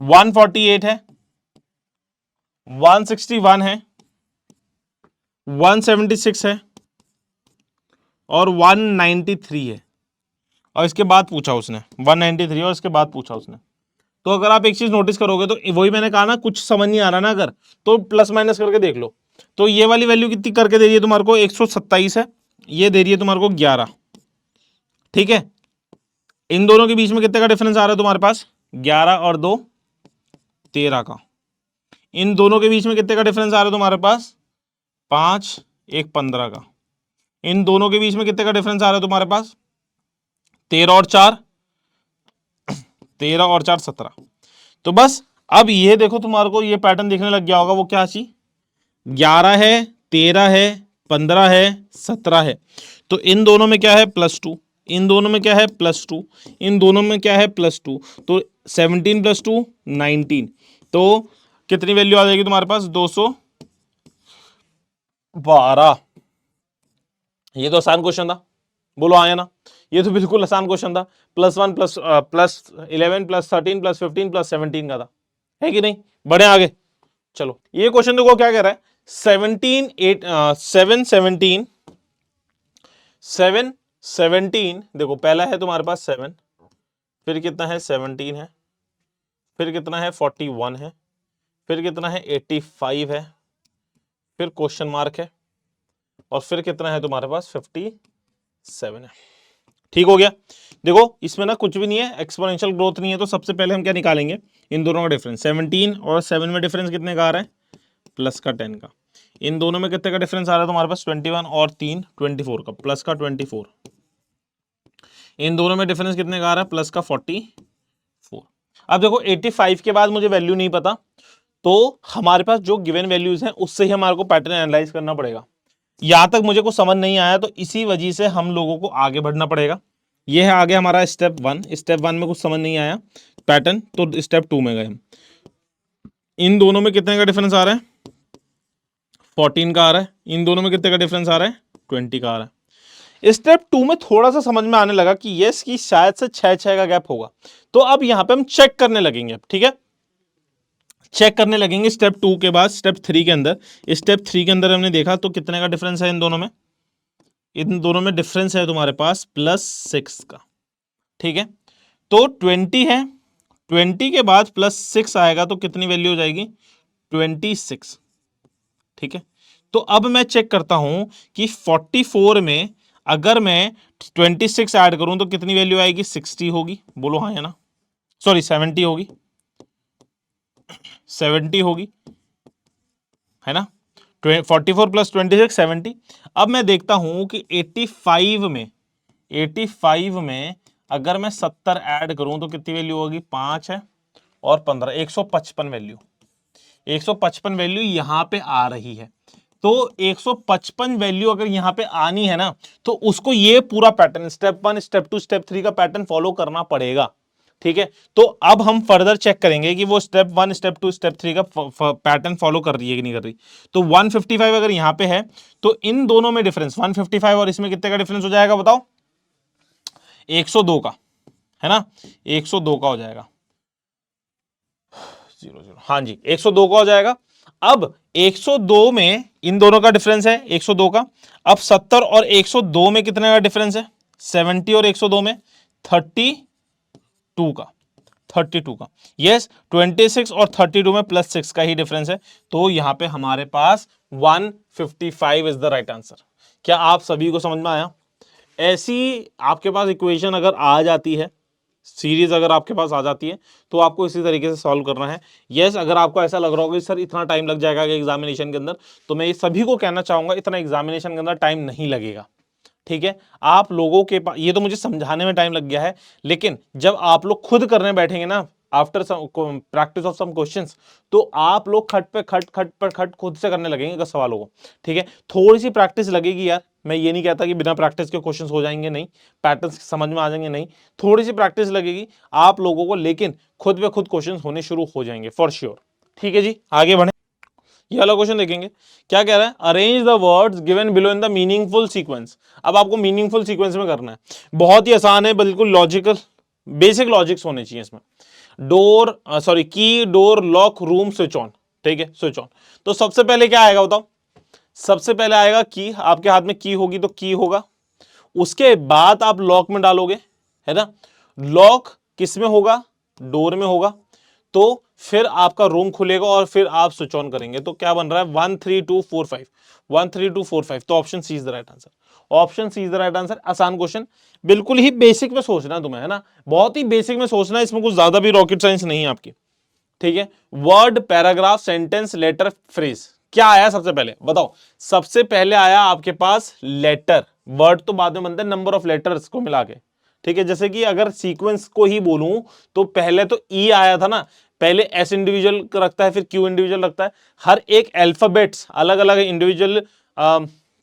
148 है, 161 है, 176 है और 193 है। और इसके बाद पूछा उसने 193 और इसके बाद पूछा उसने। तो अगर आप एक चीज नोटिस करोगे तो वही मैंने कहा ना, कुछ समझ नहीं आ रहा ना अगर, तो प्लस माइनस करके देख लो। तो ये वाली वैल्यू कितनी करके दे रही है तुम्हारे को, 127 है, ये दे रही है तुम्हारे को 11। ठीक है, इन दोनों के बीच में कितने का डिफरेंस आ रहा है तुम्हारे पास, 11 और 2 13 का। इन दोनों के बीच में कितने का डिफरेंस आ रहा है तुम्हारे पास, 5 1 15 का। इन दोनों के बीच में कितने का डिफरेंस आ रहा है तुम्हारे पास, 13 और 4 13 और 4 17। तो बस अब ये देखो तुम्हारे को ये पैटर्न देखने लग गया होगा, वो क्या चीज, 11 है, 13 है, 15 है, 17 है। तो इन दोनों में क्या है, +2, इन दोनों में क्या है, +2, इन दोनों में क्या है, +2। तो 17 + 2 19। तो कितनी वैल्यू आ जाएगी तुम्हारे पास, 212। ये तो आसान क्वेश्चन था, बोलो आया ना, ये तो बिल्कुल आसान क्वेश्चन था। +1 +11 +13 +15 +17 का था, है कि नहीं। बढ़े आगे, चलो ये क्वेश्चन देखो क्या कह रहा है, 7 देखो, पहला है तुम्हारे पास 7, फिर कितना है 17 है, फिर कितना है 41 है, फिर कितना है 85 है, फिर क्वेश्चन मार्क है, और फिर कितना है तुम्हारे पास 57 है। ठीक हो गया। देखो इसमें ना कुछ भी नहीं है, एक्सपोनेंशियल ग्रोथ नहीं है। तो सबसे पहले हम क्या निकालेंगे, इन दोनों का डिफरेंस। 17 और 7 में डिफरेंस कितने का आ रहा है, प्लस का 10 का। इन दोनों में कितने का डिफरेंस आ रहा है तुम्हारे पास, 21 और 3 24 का, प्लस का 24। इन दोनों में डिफरेंस कितने का आ रहा है, प्लस का 44। अब देखो 85 के बाद मुझे वैल्यू नहीं पता, तो हमारे पास जो गिवन वैल्यूज हैं उससे ही हमारे को पैटर्न एनालाइज करना पड़ेगा। यहां तक मुझे को समझ नहीं आया, तो इसी वजह से हम लोगों को आगे बढ़ना पड़ेगा। ये है आगे हमारा स्टेप 1। स्टेप 1 में कुछ समझ नहीं आया पैटर्न, तो स्टेप 2 में गए हम। इन दोनों में कितने का डिफरेंस आ रहा है, 14 का आ रहा है। इन दोनों में कितने का डिफरेंस आ रहा है, 20 का आ रहा है। स्टेप 2 में थोड़ा सा समझ में आने लगा कि यस की शायद से 6 का गैप होगा। तो अब यहां पे हम चेक करने लगेंगे, ठीक है, चेक करने लगेंगे स्टेप 2 के बाद स्टेप 3 के अंदर। स्टेप 3 के अंदर हमने देखा तो कितने का डिफरेंस है इन दोनों में, इन दोनों में डिफरेंस है तुम्हारे पास +6 का। ठीक है, तो 20 है, 20 के बाद +6 आएगा तो कितनी वैल्यू हो जाएगी, 26। ठीक है, तो अब मैं चेक करता हूं कि 44 में अगर मैं 26 ऐड करूं तो कितनी वैल्यू आएगी, 60 होगी। बोलो हाँ या ना, सॉरी 70 होगी, 70 होगी, है ना। 44 + 26 70। अब मैं देखता हूं कि 85 में अगर मैं 70 ऐड करूं तो कितनी वैल्यू होगी, 5 है और 15, 155 वैल्यू। 155 वैल्यू यहां पे आ रही है। तो 155 वैल्यू अगर यहां पे आनी है ना, तो उसको ये पूरा पैटर्न स्टेप 1 स्टेप 2 स्टेप 3 का पैटर्न फॉलो करना पड़ेगा। ठीक है, तो अब हम फर्दर चेक करेंगे कि वो स्टेप 1 स्टेप 2 स्टेप 3 का पैटर्न फॉलो कर रही है कि नहीं कर रही। तो 155 अगर यहां पे है तो इन दोनों में डिफरेंस 155 और इसमें कितने का डिफरेंस हो जाएगा बताओ, 102 का, है ना, 102 का हो जाएगा, 00, हाँ जी 102 का हो जाएगा। अब 102 में इन दोनों का डिफरेंस है 102 का। अब 70 और 102 में कितने का डिफरेंस है, 70 और 102 में 32 का, 32 का। यस 26 और 32 में +6 का ही डिफरेंस है। तो यहां पे हमारे पास 155 इज द राइट आंसर। क्या आप सभी को समझ में आया। ऐसी आपके पास इक्वेशन अगर आ जाती है, सीरीज अगर आपके पास आ जाती है, तो आपको इसी तरीके से सॉल्व करना है। यस अगर आपको ऐसा लग रहा होगा कि सर इतना टाइम लग जाएगा एग्जामिनेशन के अंदर, तो मैं ये सभी को कहना चाहूंगा इतना एग्जामिनेशन के अंदर टाइम नहीं लगेगा। ठीक है, आप लोगों के पास, ये तो मुझे समझाने में टाइम लग गया है, लेकिन जब आप लोग खुद करने बैठेंगे ना after practice of some questions, तो आप लोग खट पे खट खुद से करने लगेंगे सवालों को। ठीक है, थोड़ी सी प्रैक्टिस लगेगी यार, मैं ये नहीं कहता कि बिना प्रैक्टिस के क्वेश्चंस हो जाएंगे, नहीं, पैटर्न्स समझ में आ जाएंगे, नहीं, थोड़ी सी प्रैक्टिस लगेगी आप लोगों को, लेकिन खुद पे खुद क्वेश्चंस होने शुरू हो जाएंगे फॉर श्योर। ठीक है जी, आगे बढ़े। ये वाला क्वेश्चन देखेंगे, क्या कह रहा है, arrange the words given below in the meaningful sequence. अब आपको मीनिंगफुल सीक्वेंस में करना है, बहुत ही आसान है, बिल्कुल लॉजिकल, बेसिक लॉजिक्स होने चाहिए इसमें। डोर सॉरी की, door, lock, room, switch on. ठीक है, स्विच ऑन। तो सबसे पहले क्या आएगा बताओ, सबसे पहले आएगा की, आपके हाथ में की होगी तो की होगा, उसके बाद आप लॉक में डालोगे, है ना, लॉक किस में होगा, डोर में होगा, तो फिर आपका रूम खुलेगा और फिर आप स्विच ऑन करेंगे। तो क्या बन रहा है 13245, 13245, तो option C is the right answer, option C is the right answer. आसान क्वेश्चन, बिल्कुल ही बेसिक में सोचना है तुम्हें, है ना, बहुत ही बेसिक में सोचना है, इसमें कुछ ज्यादा भी रॉकेट साइंस नहीं है आपकी, ठीक है। Word, paragraph, sentence, letter, phrase, क्या आया सबसे पहले बताओ। सबसे पहले आया आपके पास लेटर, वर्ड तो बाद में बनता है नंबर ऑफ लेटर्स को मिला के, ठीक है। जैसे कि अगर सीक्वेंस को ही बोलूं तो पहले तो ई आया था ना, पहले एस इंडिविजुअल रखता है, फिर क्यू इंडिविजुअल रखता है, हर एक अल्फाबेट्स अलग अलग इंडिविजुअल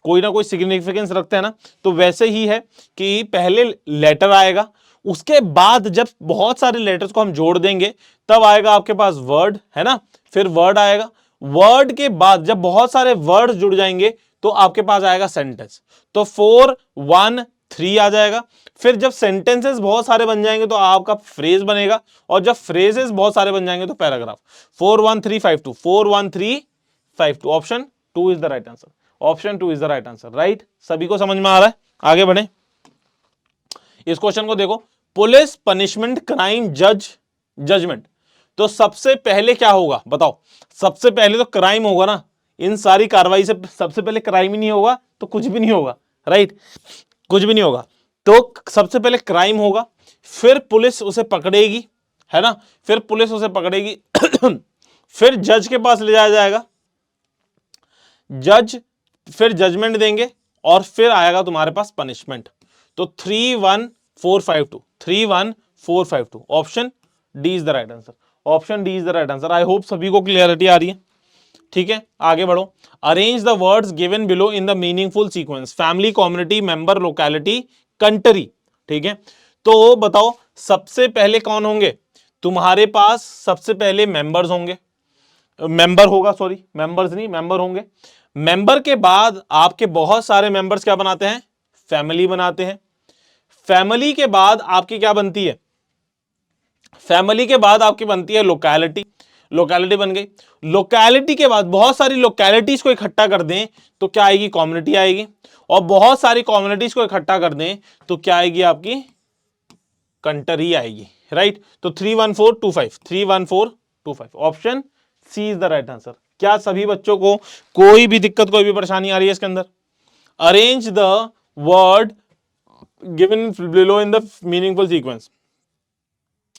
कोई ना कोई सिग्निफिकेंस रखते हैं ना, तो वैसे ही है कि पहले लेटर आएगा, उसके बाद जब बहुत सारे लेटर्स को हम जोड़ देंगे तब आएगा आपके पास वर्ड, है ना, फिर वर्ड आएगा, वर्ड के बाद जब बहुत सारे वर्ड जुड़ जाएंगे तो आपके पास आएगा सेंटेंस, तो 4 1 3 आ जाएगा। फिर जब सेंटेंसेस बहुत सारे बन जाएंगे तो आपका फ्रेज बनेगा, और जब फ्रेजेस बहुत सारे बन जाएंगे तो paragraph. 4 1 3 5 2, 4 1 3 5 2, option 2 is the right answer, option 2 is the right answer, right. सभी को समझ में आ रहा है, आगे बढ़े। इस क्वेश्चन को देखो, पुलिस, पनिशमेंट, क्राइम, जज, जजमेंट, तो सबसे पहले क्या होगा बताओ। सबसे पहले तो क्राइम होगा ना, इन सारी कार्रवाई से सबसे पहले क्राइम ही नहीं होगा तो कुछ भी नहीं होगा, राइट, कुछ भी नहीं होगा। तो सबसे पहले क्राइम होगा, फिर पुलिस उसे पकड़ेगी, है ना, फिर पुलिस उसे पकड़ेगी फिर जज के पास ले जाया जाएगा, जज फिर जजमेंट देंगे, और फिर आएगा तुम्हारे पास पनिशमेंट। तो 3 1 4 5 2, 3 1 4 5 2, option D is the right answer, option D is the right answer. I hope सभी को क्लियरिटी आ रही है, ठीक है, आगे बढ़ो। Arrange the words given below in the meaningful sequence, family, community, member, locality, country, ठीक है। तो बताओ सबसे पहले कौन होंगे तुम्हारे पास, सबसे पहले मेंबर्स होंगे, मेंबर होगा, सॉरी मेंबर्स नहीं, मेंबर होंगे। मेंबर के बाद आपके बहुत सारे मेंबर्स क्या बनाते हैं, फैमिली बनाते हैं। फैमिली के बाद आपकी क्या बनती है, फैमिली के बाद आपकी बनती है लोकेलिटी, लोकेलिटी बन गई। लोकेलिटी के बाद बहुत सारी लोकेलिटीज को इकट्ठा कर दें तो क्या आएगी, कम्युनिटी आएगी, और बहुत सारी कम्युनिटीज को इकट्ठा कर दें तो क्या आएगी आपकी, कंट्री आएगी, राइट। तो 3 1 4 2 5, 3 1 4 2 5, option C is the right answer. क्या सभी बच्चों को कोई भी दिक्कत, कोई भी परेशानी आ रही है इसके अंदर। Arrange the word given below in the meaningful sequence,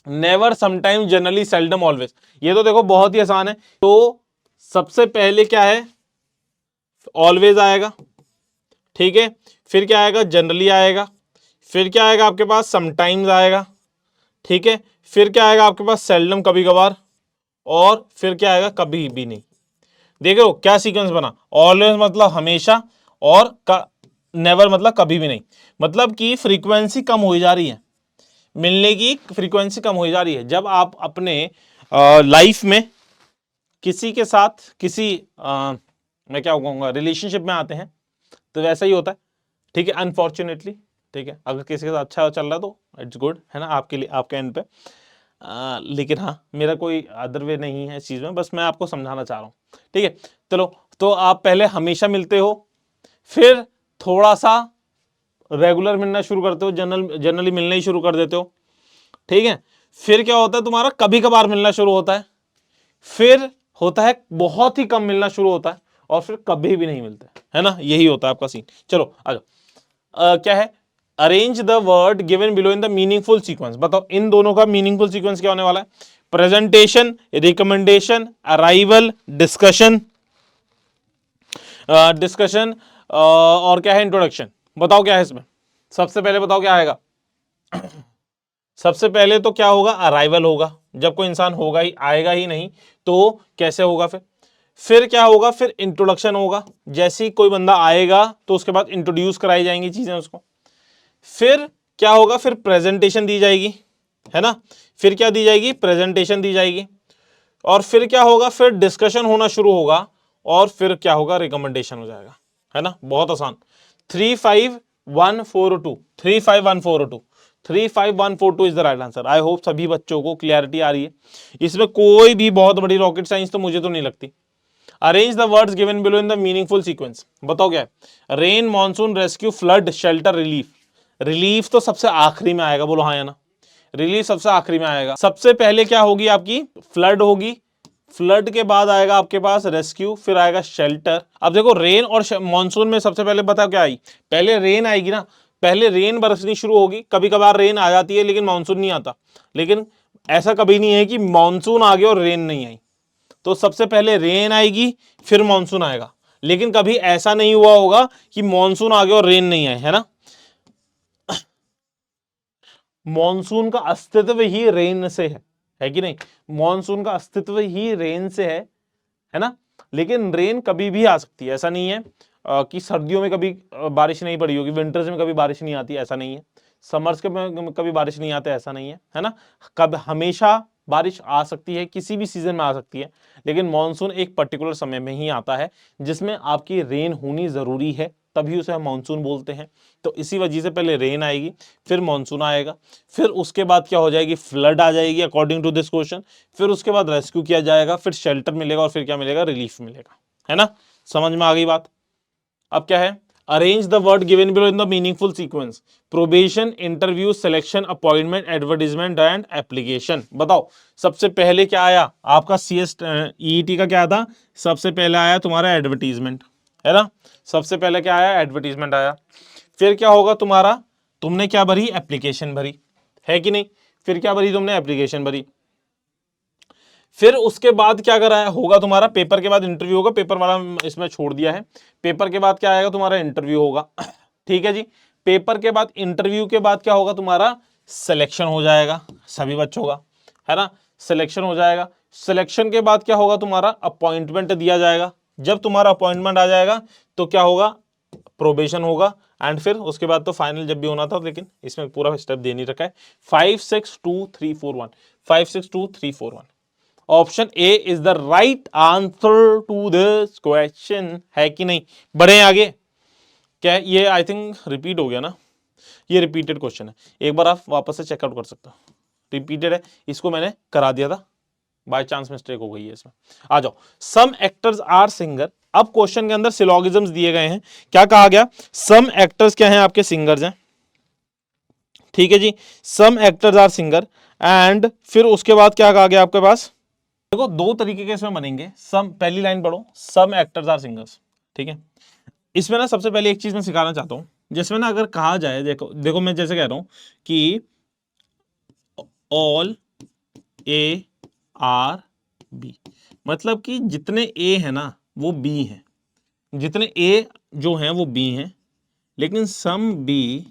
never, sometime, generally, seldom, always, ये तो देखो बहुत ही आसान है। तो सबसे पहले क्या है, ऑलवेज आएगा, ठीक है, फिर क्या आएगा, जनरली आएगा, फिर क्या आएगा आपके पास, समटाइम्स आएगा, ठीक है, फिर क्या आएगा आपके पास, सेल्डम, कभी कभार, और फिर क्या आएगा, कभी भी नहीं। देखो क्या सीक्वेंस बना, ऑलवेज मतलब हमेशा, और नेवर मतलब कभी भी नहीं, मतलब कि फ्रीक्वेंसी कम हो जा रही है, मिलने की फ्रीक्वेंसी कम हो जा रही है। जब आप अपने लाइफ में किसी के साथ किसी मैं क्या कहूँगा रिलेशनशिप में आते हैं तो वैसा ही होता है, ठीक है, अनफॉर्चुनेटली, ठीक है। अगर किसी के साथ अच्छा चल रहा है तो इट्स गुड, है ना, आपके लिए, आपके एंड पे। लेकिन हाँ, मेरा कोई अदर वे नहीं है इस चीज़ में, बस मैं आपको समझाना चाह रहा हूँ, ठीक है। चलो, तो आप पहले हमेशा मिलते हो, फिर थोड़ा सा रेगुलर मिलना शुरू करते हो, जनरली मिलना ही शुरू कर देते हो, ठीक है। फिर क्या होता है, तुम्हारा कभी कभार मिलना शुरू होता है, फिर होता है बहुत ही कम मिलना शुरू होता है, और फिर कभी भी नहीं मिलते, है ना, यही होता है आपका सीन। चलो आ जाओ, क्या है, arrange the word given below in the meaningful sequence, बताओ इन दोनों का मीनिंगफुल सीक्वेंस क्या होने वाला है। Presentation, recommendation, arrival, discussion, discussion, और क्या है, इंट्रोडक्शन। बताओ क्या है इसमें, सबसे पहले बताओ क्या आएगा। सबसे पहले तो क्या होगा, अराइवल होगा, जब कोई इंसान होगा ही, आएगा ही नहीं तो कैसे होगा। फिर क्या होगा, फिर इंट्रोडक्शन होगा, जैसे ही कोई बंदा आएगा तो उसके बाद इंट्रोड्यूस कराई जाएंगी चीजें उसको। फिर क्या होगा, फिर प्रेजेंटेशन दी जाएगी, है ना, फिर क्या दी जाएगी, प्रेजेंटेशन दी जाएगी, और फिर क्या होगा, फिर डिस्कशन होना शुरू होगा, और फिर क्या होगा, रिकमेंडेशन हो जाएगा, है ना, बहुत आसान। 3 5 1 4 2, 3 5 1 4 2, 35142 is the right answer. I hope सभी बच्चों को क्लियरिटी आ रही है। इसमें कोई भी बहुत बड़ी रॉकेट साइंस तो मुझे तो नहीं लगती। Arrange the words given below in the meaningful sequence. बताओ क्या है? Rain, monsoon, rescue, flood, shelter, relief. Relief तो सबसे आखिरी में आएगा, बोलो हाँ या ना। रिलीफ सबसे आखिरी में आएगा। सबसे पहले क्या होगी आपकी? फ्लड होगी। फ्लड के बाद आएगा आपके पास रेस्क्यू, फिर आएगा शेल्टर। अब देखो रेन और मॉनसून में सबसे पहले बताओ क्या आई? पहले रेन आएगी ना, पहले रेन बरसनी शुरू होगी। कभी कभार रेन आ जाती है लेकिन मानसून नहीं आता, लेकिन ऐसा कभी नहीं है कि मानसून आ गया और रेन नहीं आई। तो सबसे पहले रेन आएगी फिर मानसून आएगा, लेकिन कभी ऐसा नहीं हुआ होगा कि मानसून आ गया और रेन नहीं आए, है ना। मॉनसून का अस्तित्व ही रेन से है कि नहीं? मॉनसून का अस्तित्व ही रेन से है ना। लेकिन रेन कभी भी आ सकती है, ऐसा नहीं है कि सर्दियों में कभी बारिश नहीं पड़ी होगी, विंटर्स में कभी बारिश नहीं आती, ऐसा नहीं है। समर्स के में कभी बारिश नहीं आती, ऐसा नहीं है ना। कब हमेशा बारिश आ सकती है, किसी भी सीजन में आ सकती है, लेकिन मॉनसून एक पर्टिकुलर समय में ही आता है जिसमें आपकी रेन होनी जरूरी है, तभी उसे हम मानसून बोलते हैं। तो इसी वजह से पहले रेन आएगी, फिर मानसून आएगा, फिर उसके बाद क्या हो जाएगी? फ्लड आ जाएगी अकॉर्डिंग टू दिस क्वेश्चन, फिर उसके बाद रेस्क्यू किया जाएगा, फिर शेल्टर मिलेगा और फिर क्या मिलेगा? रिलीफ मिलेगा, है ना। समझ में आ गई बात? अब क्या है? Arrange the word given below in the meaningful sequence. Probation, interview, selection, appointment, advertisement and application. बताओ सबसे पहले क्या आया आपका? CS EET का क्या था? सबसे पहले आया तुम्हारा एडवर्टीजमेंट, है ना। सबसे पहले क्या आया? एडवर्टीजमेंट आया। फिर क्या होगा तुम्हारा? तुमने क्या भरी? एप्लीकेशन भरी, है कि नहीं। फिर क्या भरी तुमने? एप्लीकेशन भरी। फिर उसके बाद क्या कराया होगा तुम्हारा? पेपर के बाद इंटरव्यू होगा। पेपर वाला इसमें छोड़ दिया है। पेपर के बाद क्या आएगा तुम्हारा? इंटरव्यू होगा, ठीक है जी। पेपर के बाद इंटरव्यू के बाद क्या होगा तुम्हारा? सिलेक्शन हो जाएगा सभी बच्चों का, है ना। सिलेक्शन हो जाएगा। सिलेक्शन के बाद क्या होगा तुम्हारा? अपॉइंटमेंट दिया जाएगा। जब तुम्हारा अपॉइंटमेंट आ जाएगा तो क्या होगा? प्रोबेशन होगा। एंड फिर उसके बाद तो फाइनल जब भी होना था, लेकिन इसमें पूरा स्टेप दे नहीं रखा है। 5 6 2 3 4 1 5 6 2 3 4 1। Option A is the right answer to this question, है कि नहीं? बढ़े आगे। क्या ये आई थिंक रिपीट हो गया ना? ये रिपीटेड क्वेश्चन है, एक बार आप वापस से चेकआउट कर सकते हो। रिपीटेड है, इसको मैंने करा दिया था, बाय चांस मिस्टेक हो गई है इसमें। आ जाओ। सम एक्टर्स आर सिंगर। अब क्वेश्चन के अंदर सिलोगिज्म्स दिए गए हैं। क्या कहा गया? सम एक्टर्स क्या हैं? आपके सिंगर्स हैं, ठीक है जी। सम एक्टर्स आर सिंगर एंड फिर उसके बाद क्या कहा गया आपके पास? देखो दो तरीके के इसमें बनेंगे। सम, पहली लाइन पढ़ो, सम एक्टर्स आर सिंगर्स, ठीक है। इसमें ना सबसे पहले एक चीज मैं सिखाना चाहता हूं, जिसमें ना अगर कहा जाए, देखो देखो मैं जैसे कह रहा हूं कि ऑल ए आर बी, मतलब कि जितने ए है ना वो बी हैं, जितने ए जो हैं वो बी हैं, लेकिन सम बी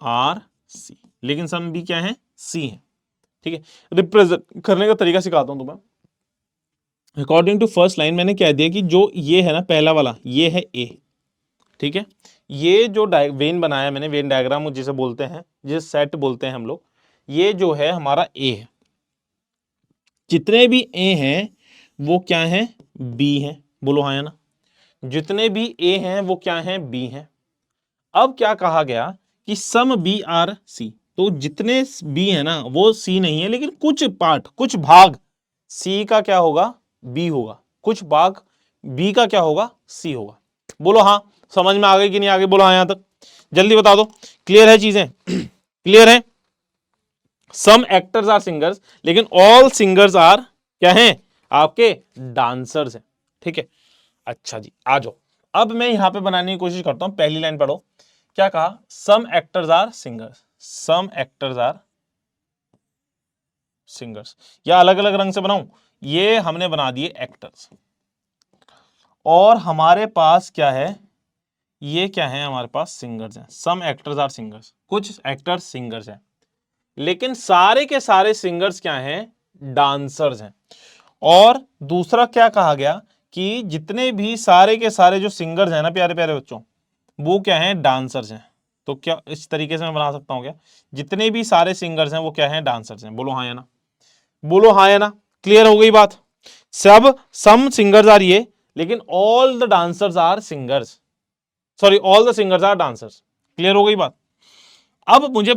आर सी, लेकिन सम बी क्या है? सी है, ठीक है। रिप्रेजेंट करने का तरीका सिखाता हूं तुम्हें। अकॉर्डिंग टू फर्स्ट लाइन मैंने कह दिया कि जो ये है ना पहला वाला, ये है ए, ठीक है। ये जो वेन बनाया मैंने, वेन डायग्राम जिसे बोलते हैं, जिसे सेट बोलते हैं हम लोग, ये जो है हमारा ए है। जितने भी ए हैं वो क्या हैं? बी हैं, बोलो हाँ या ना। जितने भी ए हैं वो क्या हैं? बी हैं। अब क्या कहा गया कि सम बी आर सी, तो जितने बी है ना वो सी नहीं है, लेकिन कुछ पार्ट, कुछ भाग सी का क्या होगा? बी होगा। कुछ भाग बी का क्या होगा? सी होगा। बोलो हाँ। समझ में आ गई कि नहीं आ गई? बोलो हाँ यहां तक, जल्दी बता दो। क्लियर है चीजें? क्लियर है? सम एक्टर्स आर सिंगर्स, लेकिन ऑल सिंगर्स आर क्या हैं? आपके डांसर्स हैं, ठीक है। अच्छा जी, आ जाओ। अब मैं यहां पे बनाने की कोशिश करता हूं। पहली लाइन पढ़ो, क्या कहा? Some actors are singers, some actors are singers. या अलग अलग रंग से बनाऊं? ये हमने बना दिए एक्टर्स, और हमारे पास क्या है? ये क्या है? हमारे पास सिंगर्स हैं। सम एक्टर्स आर सिंगर्स, कुछ एक्टर्स सिंगर्स हैं, लेकिन सारे के सारे सिंगर्स क्या हैं? डांसर्स हैं। और दूसरा क्या कहा गया कि जितने भी सारे के सारे जो सिंगर्स हैं ना प्यारे प्यारे बच्चों, वो क्या हैं? डांसर्स हैं। तो क्या इस तरीके से मैं बना सकता हूं क्या? जितने भी सारे सिंगर्स हैं वो क्या हैं? डांसर्स हैं। बोलो हाँ या ना, बोलो हाँ या ना। क्लियर हो गई बात? सब सम सिंगर्स आर ये, लेकिन all the dancers are singers, sorry all the singers are dancers. Clear हो गई बात? अब मुझे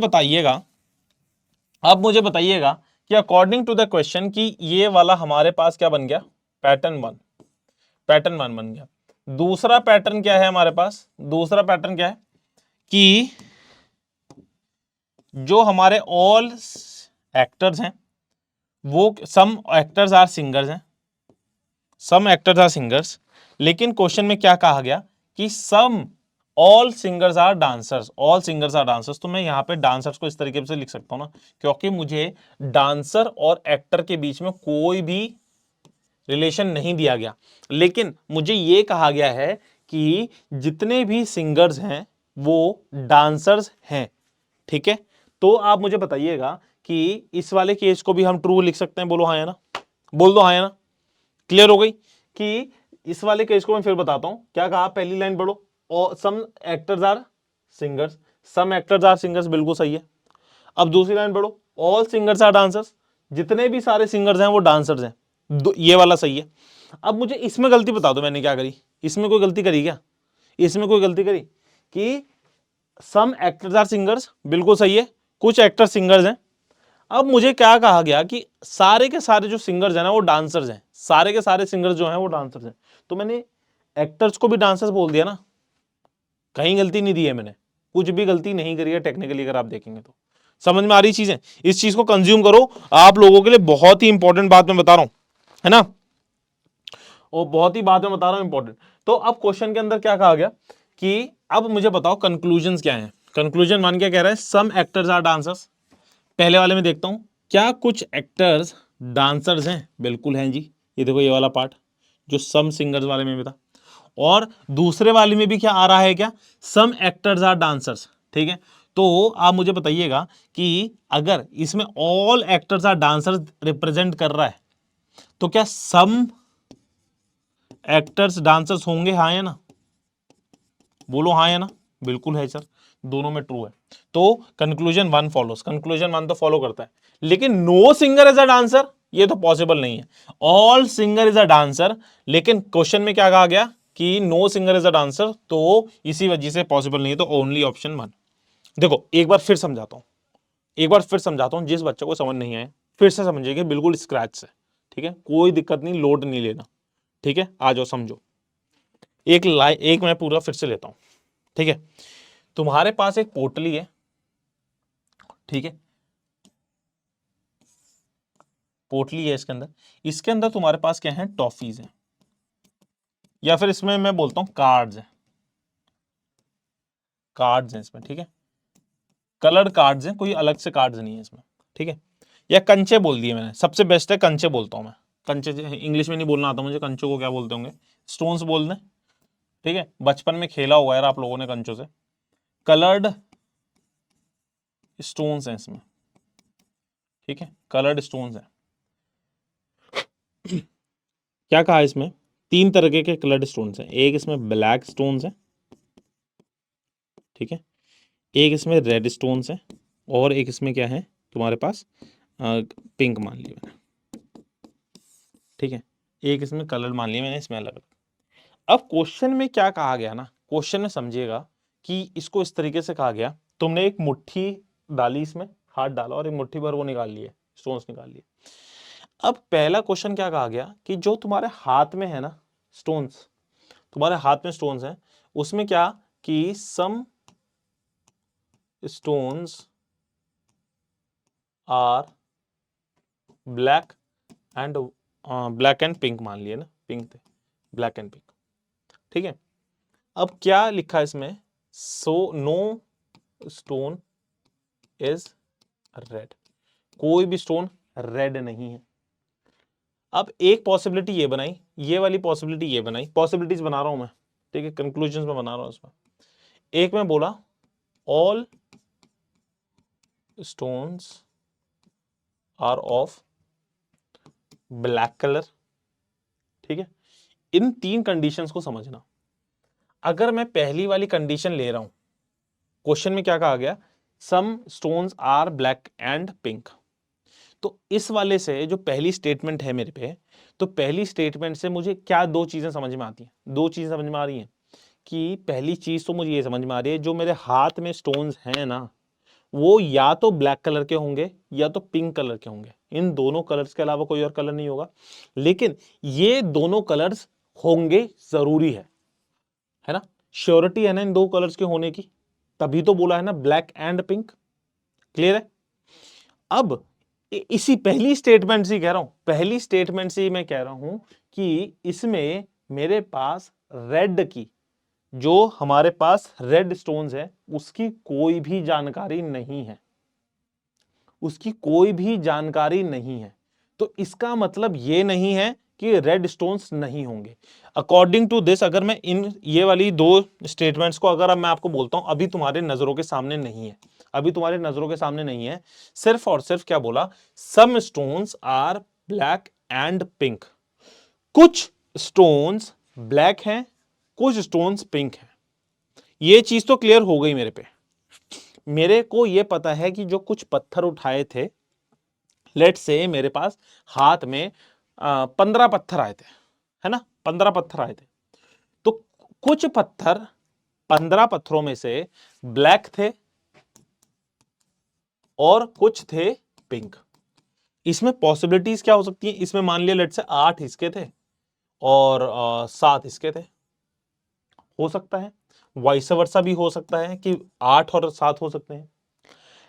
बताइएगा, कि अकॉर्डिंग टू द क्वेश्चन कि ये वाला हमारे पास क्या बन गया, पैटर्न वन बन गया। दूसरा पैटर्न क्या है हमारे पास, दूसरा पैटर्न क्या है कि जो हमारे ऑल एक्टर्स हैं वो सम एक्टर्स आर सिंगर्स हैं, सम एक्टर्स आर सिंगर्स, लेकिन क्वेश्चन में क्या कहा गया कि some all singers are dancers, all singers are dancers. तो मैं यहाँ पे डांसर्स को इस तरीके से लिख सकता हूँ ना, क्योंकि मुझे डांसर और एक्टर के बीच में कोई भी रिलेशन नहीं दिया गया, लेकिन मुझे ये कहा गया है कि जितने भी सिंगर्स हैं वो डांसर्स हैं। ठीक है, तो आप मुझे बताइएगा कि इस वाले केस को भी हम ट्रू लिख सकते हैं, बोलो हाँ या ना, बोल दो हाँ या ना। क्लियर हो गई कि इस वाले केस को मैं फिर बताता हूं, क्या कहा, पहली लाइन पढ़ो, और some actors are singers, some actors are singers, बिल्कुल सही है। अब दूसरी लाइन पढ़ो, ऑल सिंगर्स आर डांसर्स, जितने भी सारे सिंगर्स हैं वो डांसर्स हैं, ये वाला सही है। अब मुझे इसमें गलती बता दो मैंने क्या करी, इसमें कोई गलती करी क्या, इसमें कोई गलती करी कि सम एक्टर्स आर सिंगर्स, बिल्कुल सही है, कुछ एक्टर सिंगर्स हैं। अब मुझे क्या कहा गया कि सारे के सारे जो सिंगर्स हैं ना वो डांसर्स हैं, सारे के सारे सिंगर्स जो हैं वो डांसर्स हैं, तो मैंने एक्टर्स को भी डांसर्स बोल दिया ना, कहीं गलती नहीं दी है मैंने, कुछ भी गलती नहीं करी है टेक्निकली, अगर आप देखेंगे तो। समझ में आ रही चीजें, इस चीज को कंज्यूम करो, आप लोगों के लिए बहुत ही इंपॉर्टेंट बात मैं बता रहा हूं, है ना, और बहुत ही बात मैं बता रहा हूं इंपॉर्टेंट। तो अब क्वेश्चन के अंदर क्या कहा गया कि अब मुझे बताओ कंक्लूजन क्या है। कंक्लूजन मान क्या कह रहा है, सम एक्टर्स आर डांसर्स। पहले वाले में देखता हूं, क्या कुछ एक्टर्स डांसर्स हैं, बिल्कुल हैं जी, ये देखो ये वाला पार्ट जो सम सिंगर्स वाले में भी था, और दूसरे वाले में भी क्या आ रहा है, क्या, सम एक्टर्स आर डांसर्स। ठीक है, तो आप मुझे बताइएगा कि अगर इसमें all actors are dancers represent कर रहा है तो क्या सम एक्टर्स डांसर्स होंगे, हाँ या ना, बोलो हाँ या ना, बिल्कुल है सर, दोनों में ट्रू है। तो conclusion one follows, conclusion one तो फॉलो करता है, लेकिन know singer is a dancer ये तो पॉसिबल नहीं है। All singer is a dancer, लेकिन क्वेश्चन में क्या कहा गया कि know singer is a dancer, तो इसी वजह से पॉसिबल नहीं है, तो ओनली ऑप्शन वन। देखो एक बार फिर समझाता हूं, एक बार फिर समझाता हूं, जिस बच्चे को समझ नहीं आए फिर से समझिएगा, बिल्कुल स्क्रैच से। ठीक है, कोई दिक्कत नहीं, लोड नहीं लेना। ठीक है, आ जाओ समझो, एक मैं पूरा फिर से लेता हूं। ठीक है, तुम्हारे पास एक पोटली है, ठीक है, पोटली है इसके अंदर तुम्हारे पास क्या है, टॉफीज है, या फिर इसमें मैं बोलता हूं कार्ड्स है, कार्ड्स हैं इसमें। ठीक है, कलर्ड कार्ड्स हैं, कोई अलग से कार्ड्स नहीं है इसमें। ठीक है, या कंचे बोल दिए मैंने, सबसे बेस्ट है कंचे बोलता हूं मैं, कंचे इंग्लिश में नहीं बोलना आता मुझे, कंचों को क्या बोलते होंगे, स्टोन्स बोल दें। ठीक है, बचपन में खेला हुआ यार आप लोगों ने कंचों से, कलर्ड स्टोन्स हैं इसमें। ठीक है, कलर्ड स्टोन्स हैं। क्या कहा इसमें, तीन तरह के कलर्ड स्टोन्स हैं, एक इसमें ब्लैक स्टोन्स है, ठीक है, एक इसमें रेड स्टोन्स है, और एक इसमें क्या है तुम्हारे पास, पिंक मान लिया मैंने। ठीक है, एक इसमें कलर मान लिया मैंने, इसमें अलग अलग। अब क्वेश्चन में क्या कहा गया ना, क्वेश्चन में समझिएगा कि इसको इस तरीके से कहा गया, तुमने एक मुट्ठी डाली, इसमें हाथ डाला और एक मुट्ठी भर वो निकाल लिए, स्टोन्स निकाल लिए। अब पहला क्वेश्चन क्या कहा गया कि जो तुम्हारे हाथ में है ना स्टोन्स, तुम्हारे हाथ में स्टोन्स हैं, उसमें क्या कि some stones are black and pink मान लिए ना, पिंक थे, ब्लैक एंड पिंक। ठीक है, अब क्या लिखा इसमें, so no stone is red, कोई भी स्टोन रेड नहीं है। अब एक पॉसिबिलिटी ये बनाई, ये वाली पॉसिबिलिटी ये बनाई, पॉसिबिलिटीज बना रहा हूं मैं, ठीक है, कंक्लूजन में बना रहा हूं इसमें। एक में बोला all stones are of black colour. ठीक है, इन तीन कंडीशंस को समझना। अगर मैं पहली वाली कंडीशन ले रहा हूं, क्वेश्चन में क्या कहा गया, some stones are black and pink, तो इस वाले से जो पहली स्टेटमेंट है मेरे पे, तो पहली स्टेटमेंट से मुझे क्या दो चीजें समझ में आती हैं, दो चीजें समझ में आ रही हैं कि पहली चीज तो मुझे ये समझ में आ रही है, जो मेरे हाथ में स्टोन्स हैं ना वो या तो ब्लैक कलर के होंगे या तो पिंक कलर के होंगे। इन दोनों कलर्स के अलावा कोई और कलर नहीं होगा, लेकिन ये दोनों कलर्स होंगे जरूरी है ना। श्योरिटी है ना इन दो कलर्स के होने की, तभी तो बोला है ना ब्लैक एंड पिंक। क्लियर है। अब इसी पहली स्टेटमेंट से कह रहा हूं, पहली स्टेटमेंट से मैं कह रहा हूं कि इसमें मेरे पास रेड की, जो हमारे पास रेड स्टोन्स है उसकी कोई भी जानकारी नहीं है, उसकी कोई भी जानकारी नहीं है। तो इसका मतलब ये नहीं है कि रेड स्टोन्स नहीं होंगे। अकॉर्डिंग टू दिस, अगर मैं इन ये वाली दो स्टेटमेंट्स को अगर अब मैं आपको बोलता हूं, अभी तुम्हारे नजरों के सामने नहीं है, अभी तुम्हारे नजरों के सामने नहीं है, सिर्फ और सिर्फ क्या बोला, some stones are black and pink. कुछ स्टोन्स ब्लैक हैं, कुछ स्टोन्स पिंक हैं। ये चीज तो क्लियर हो गई मेरे पे। मेरे को ये पता है कि जो कुछ पत्थर उठाए थे, लेट से मेरे पास हाथ में 15 पत्थर आए थे, है ना, 15 पत्थर आए थे। तो कुछ पत्थर 15 पत्थरों में से ब्लैक थे और कुछ थे पिंक। इसमें पॉसिबिलिटीज क्या हो सकती है, इसमें मान लिया लेट से 8 इसके थे और 7 इसके थे, हो सकता है वाइस वर्सा भी हो सकता है कि 8 और 7 हो सकते हैं।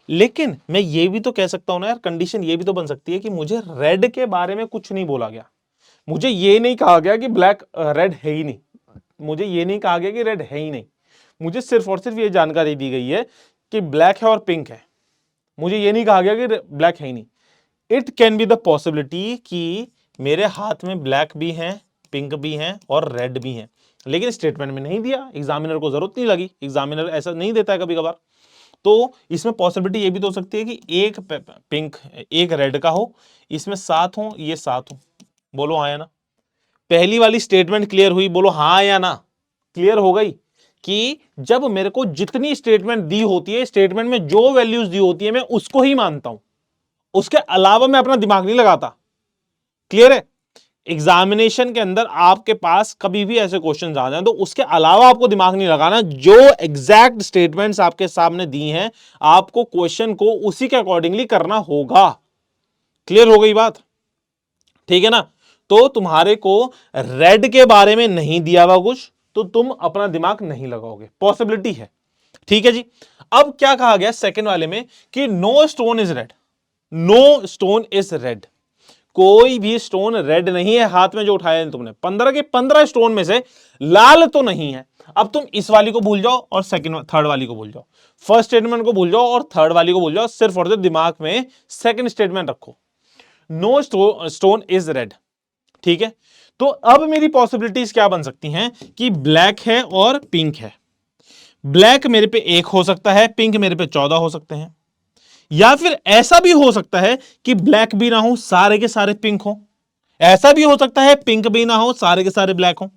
लेकिन मैं ये भी तो कह सकता हूं ना यार, कंडीशन ये भी तो बन सकती है कि मुझे रेड के बारे में कुछ नहीं बोला गया, मुझे ये नहीं कहा गया कि ब्लैक रेड है ही नहीं, मुझे ये नहीं कहा गया कि रेड है ही नहीं, मुझे सिर्फ और सिर्फ ये जानकारी दी गई है कि ब्लैक है और पिंक है, मुझे ये नहीं कहा गया कि ब्लैक है ही नहीं। It can be the possibility कि मेरे हाथ में ब्लैक भी हैं, पिंक भी हैं और रेड भी हैं, लेकिन स्टेटमेंट में नहीं दिया, एग्जामिनर को जरूरत नहीं लगी, एग्जामिनर ऐसा नहीं देता है कभी कभार। तो इसमें पॉसिबिलिटी ये भी तो हो सकती है कि एक पिंक एक रेड का हो, इसमें 7 हो, ये 7 हो। बोलो हाँ या ना। पहली वाली स्टेटमेंट क्लियर हुई, बोलो हाँ या ना। क्लियर हो गई कि जब मेरे को जितनी स्टेटमेंट दी होती है, स्टेटमेंट में जो वैल्यूज दी होती है मैं उसको ही मानता हूं, उसके अलावा मैं अपना दिमाग नहीं लगाता। क्लियर है। एग्जामिनेशन के अंदर आपके पास कभी भी ऐसे क्वेश्चंस आ जाए तो उसके अलावा आपको दिमाग नहीं लगाना, जो एग्जैक्ट स्टेटमेंट्स आपके सामने दी हैं आपको क्वेश्चन को उसी के अकॉर्डिंगली करना होगा। क्लियर हो गई बात, ठीक है ना। तो तुम्हारे को रेड के बारे में नहीं दिया हुआ कुछ, तो तुम अपना दिमाग नहीं लगाओगे, पॉसिबिलिटी है, ठीक है जी। अब क्या कहा गया सेकंड वाले में कि no stone is red, no stone is red, कोई भी स्टोन रेड नहीं है हाथ में जो उठाया है तुमने, 15 के 15 स्टोन में से लाल तो नहीं है। अब तुम इस वाली को भूल जाओ और सेकंड थर्ड वाली को भूल जाओ, फर्स्ट स्टेटमेंट को भूल जाओ और थर्ड वाली को भूल जाओ, सिर्फ और सिर्फ दिमाग में सेकंड स्टेटमेंट रखो, नो स्टोन इज रेड, ठीक है। तो अब मेरी पॉसिबिलिटीज क्या बन सकती हैं कि ब्लैक है और पिंक है। ब्लैक मेरे पे 1 हो सकता है, पिंक मेरे पे 14 हो सकते हैं, या फिर ऐसा भी हो सकता है कि ब्लैक भी ना हो सारे के सारे पिंक हो, ऐसा भी हो सकता है पिंक भी ना हो सारे के सारे ब्लैक हो।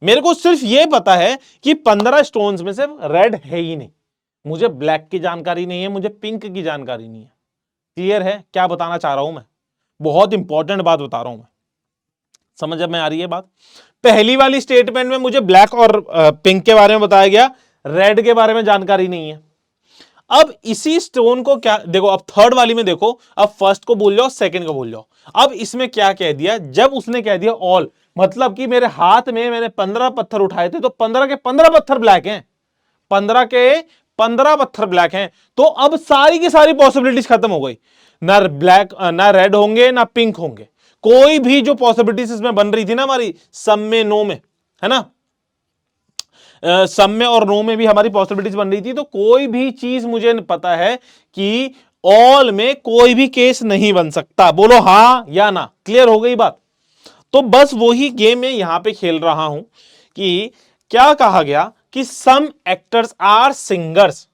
मेरे को सिर्फ यह पता है कि 15 स्टोन्स में से रेड है ही नहीं, मुझे ब्लैक की जानकारी नहीं है, मुझे पिंक की जानकारी नहीं है। क्लियर है क्या बताना चाह रहा हूं मैं, बहुत इंपॉर्टेंट बात बता रहा हूं मैं, समझ में आ रही है बात। पहली वाली स्टेटमेंट में मुझे ब्लैक और पिंक के बारे में बताया गया, रेड के बारे में जानकारी नहीं है। अब इसी स्टोन को क्या देखो, अब थर्ड वाली में देखो, अब फर्स्ट को भूल जाओ सेकंड को भूल जाओ। अब इसमें क्या कह दिया, जब उसने कह दिया ऑल, मतलब कि मेरे हाथ में मैंने 15 पत्थर उठाए थे तो 15 के 15 पत्थर ब्लैक हैं, 15 के 15 पत्थर ब्लैक हैं। तो अब सारी की सारी पॉसिबिलिटीज खत्म हो गई, ना ब्लैक ना रेड होंगे ना पिंक होंगे, कोई भी जो पॉसिबिलिटीज इसमें बन रही थी ना हमारी सम में नो में, है ना, सम में और नो में भी हमारी पॉसिबिलिटीज बन रही थी, तो कोई भी चीज मुझे पता है कि ऑल में कोई भी केस नहीं बन सकता। बोलो हां या ना। क्लियर हो गई बात। तो बस वही गेम में यहां पे खेल रहा हूं कि क्या कहा गया कि some actors are singers,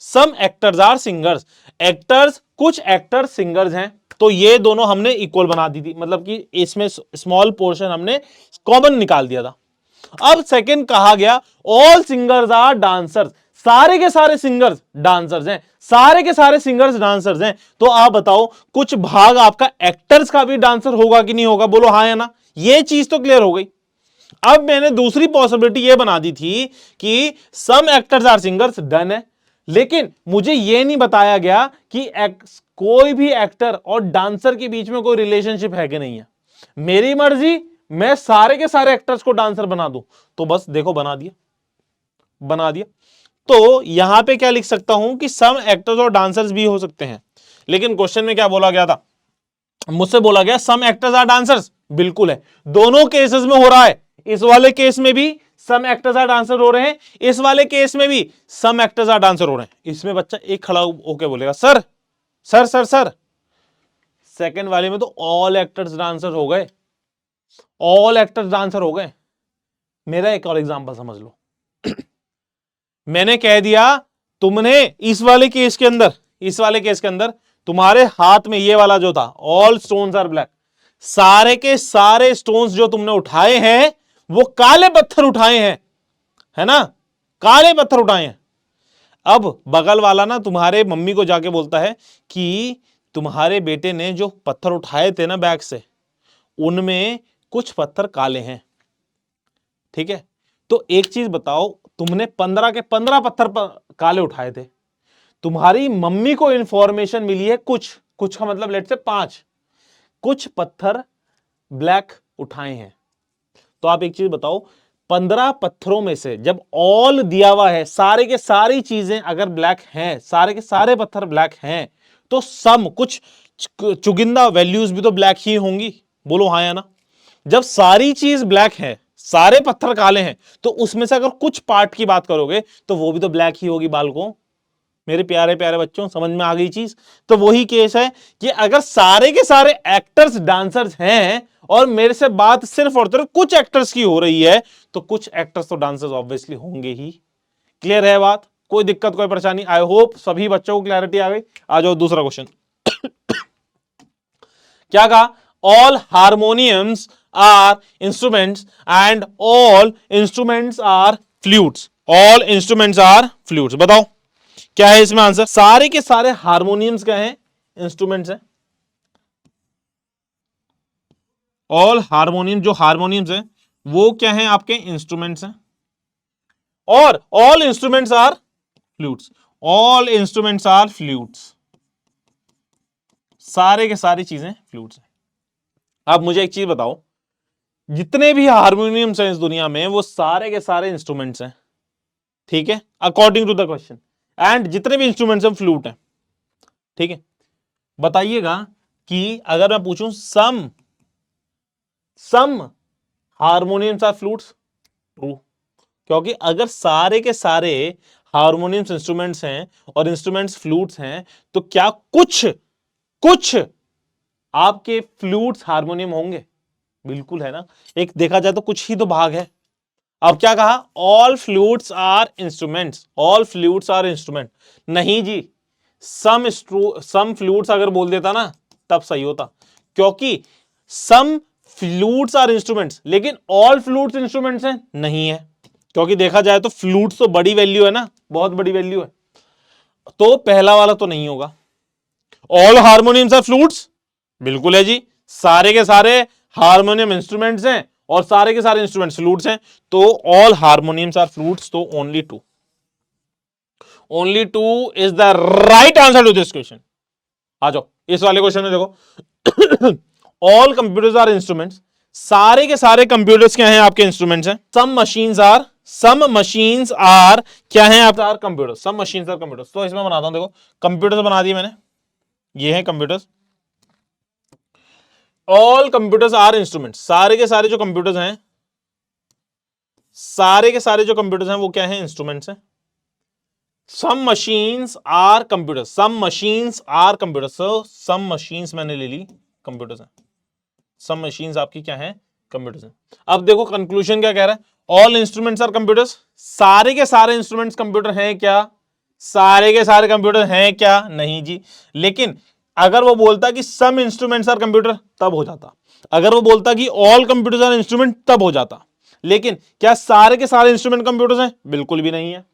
some actors are singers, actors कुछ एक्टर सिंगर्स हैं, तो ये दोनों हमने इक्वल बना दी थी, मतलब कि इसमें स्मॉल पोर्शन हमने कॉमन निकाल दिया था। अब सेकंड कहा गया ऑल सिंगर्स आर डांसर्स, सारे के सारे सिंगर्स डांसर्स हैं, सारे के सारे सिंगर्स डांसर्स हैं। तो आप बताओ कुछ भाग आपका एक्टर्स का भी डांसर होगा कि नहीं होगा, बोलो हाँ या ना। ये चीज तो क्लियर हो गई। अब मैंने दूसरी पॉसिबिलिटी ये बना दी थी कि some actors are singers, done है। लेकिन मुझे यह नहीं बताया गया कि कोई भी एक्टर और डांसर के बीच में कोई रिलेशनशिप है कि नहीं है। मेरी मर्जी, मैं सारे के सारे एक्टर्स को डांसर बना दूं, तो बस देखो बना दिया, बना दिया। तो यहां पे क्या लिख सकता हूं कि सम एक्टर्स और डांसर्स भी हो सकते हैं। लेकिन क्वेश्चन में क्या बोला गया था, मुझसे बोला गया सम एक्टर्स आर डांसर्स। बिल्कुल है, दोनों केसेस में हो रहा है। इस वाले केस में भी सम एक्टर्स आर डांसर हो रहे हैं, इस वाले केस में भी सम एक्टर्स आर डांसर हो रहे हैं। इसमें बच्चा एक खड़ा होकर बोलेगा sir sir sir sir, second वाले में तो ऑल एक्टर्स डांसर हो गए, ऑल एक्टर्स डांसर हो गए। मेरा एक और एग्जांपल समझ लो। मैंने कह दिया तुमने इस वाले केस के अंदर, इस वाले केस के अंदर तुम्हारे हाथ में ये वाला जो था, ऑल स्टोन्स आर ब्लैक, सारे के सारे स्टोन्स जो तुमने उठाए हैं वो काले पत्थर उठाए हैं, है ना, काले पत्थर उठाए हैं। अब बगल वाला ना तुम्हारे मम्मी को जाके बोलता है कि तुम्हारे बेटे ने जो पत्थर उठाए थे ना बैग से, उनमें कुछ पत्थर काले हैं। ठीक है, तो एक चीज बताओ, तुमने 15 के 15 पत्थर काले उठाए थे, तुम्हारी मम्मी को इंफॉर्मेशन मिली है कुछ, कुछ का मतलब लेट से 5, कुछ पत्थर ब्लैक उठाए हैं। तो आप एक चीज बताओ, 15 पत्थरों में से जब ऑल दिया हुआ है, सारे के सारी चीजें अगर ब्लैक हैं, सारे के सारे पत्थर ब्लैक हैं, तो सम कुछ चुगिंदा वैल्यूज भी तो ब्लैक ही होंगी। बोलो हाँ या ना। जब सारी चीज ब्लैक है, सारे पत्थर काले हैं, तो उसमें से अगर कुछ पार्ट की बात करोगे तो वो भी तो ब्लैक ही होगी बालकों। मेरे प्यारे प्यारे बच्चों, समझ में आ गई चीज। तो वही केस है कि अगर सारे के सारे एक्टर्स डांसर्स हैं और मेरे से बात सिर्फ और सिर्फ कुछ एक्टर्स की हो रही है, तो कुछ एक्टर्स तो डांसर्स ऑब्वियसली होंगे ही। क्लियर है बात, कोई दिक्कत कोई परेशानी? आई होप सभी बच्चों को क्लैरिटी आ गई। आ जाओ दूसरा क्वेश्चन। क्या कहा? All harmoniums are instruments and all instruments are flutes. All instruments are flutes. बताओ क्या है इसमें आंसर? सारे के सारे हारमोनियम्स क्या हैं? इंस्ट्रूमेंट्स हैं। ऑल हारमोनियम, जो हारमोनियम्स हैं वो क्या हैं? आपके इंस्ट्रूमेंट्स हैं। और all instruments are flutes. All instruments are flutes. सारे के सारी चीजें फ्लूट्स हैं। अब मुझे एक चीज बताओ, जितने भी हारमोनियम्स हैं इस दुनिया में वो सारे के सारे इंस्ट्रूमेंट्स हैं, ठीक है, according to the question. And जितने भी इंस्ट्रूमेंट्स हैं फ्लूट हैं, ठीक है। बताइएगा कि अगर मैं पूछूं सम हारमोनियम्स आर फ्लूट्स, ट्रू। क्योंकि अगर सारे के सारे हारमोनियम्स इंस्ट्रूमेंट्स हैं और इंस्ट्रूमेंट्स फ्लूट्स हैं, तो क्या कुछ कुछ आपके फ्लूट्स हारमोनियम होंगे? बिल्कुल है ना। एक देखा जाए तो कुछ ही तो भाग है। अब क्या कहा? All flutes are instruments. All flutes are instrument नहीं जी, सम फ्लूट्स अगर बोल देता ना तब सही होता, क्योंकि सम फ्लूट्स आर इंस्ट्रूमेंट्स, लेकिन ऑल फ्लूट्स इंस्ट्रूमेंट्स हैं नहीं है। क्योंकि देखा जाए तो फ्लूट्स तो बड़ी वैल्यू है ना, बहुत बड़ी वैल्यू है, तो पहला वाला तो नहीं होगा। ऑल हारमोनियम्स आर फ्लूट्स, बिल्कुल है जी, सारे के सारे हारमोनियम इंस्ट्रूमेंट्स हैं और सारे के सारे इंस्ट्रूमेंट्स फ्लूट्स हैं, तो ऑल हारमोनियम्स आर फ्लूट्स, तो only two is the right answer to this question. आ जाओ इस वाले क्वेश्चन में देखो। ऑल कंप्यूटर्स आर इंस्ट्रूमेंट्स, सारे के सारे कंप्यूटर्स क्या हैं? आपके इंस्ट्रूमेंट्स हैं। सम मशीन्स आर क्या हैं? आप are computers. Some machines are computers. तो इसमें बनाता हूं, देखो कंप्यूटर्स बना दिए मैंने, ये हैं computers. All computers are instruments, सारे के सारे जो कंप्यूटर्स हैं, सारे के सारे जो कंप्यूटर्स हैं वो क्या हैं? इंस्ट्रूमेंट्स हैं। Some machines are computers, some machines are computers, some machines मैंने ले ली, कंप्यूटर्स हैं। सम मशीन्स आपकी क्या हैं? कंप्यूटर्स हैं। अब देखो कंक्लूजन क्या कह रहा है? ऑल इंस्ट्रूमेंट्स आर कंप्यूटर्स, सारे के सारे इंस्ट्रूमेंट्स कंप्यूटर हैं क्या? सारे के सारे कंप्यूटर हैं क्या? नहीं जी। लेकिन अगर वो बोलता कि सम इंस्ट्रूमेंट्स आर कंप्यूटर, तब हो जाता। अगर वो बोलता कि ऑल कंप्यूटर्स आर इंस्ट्रूमेंट, तब हो जाता। लेकिन क्या सारे के सारे इंस्ट्रूमेंट कंप्यूटर्स हैं? बिल्कुल भी नहीं है।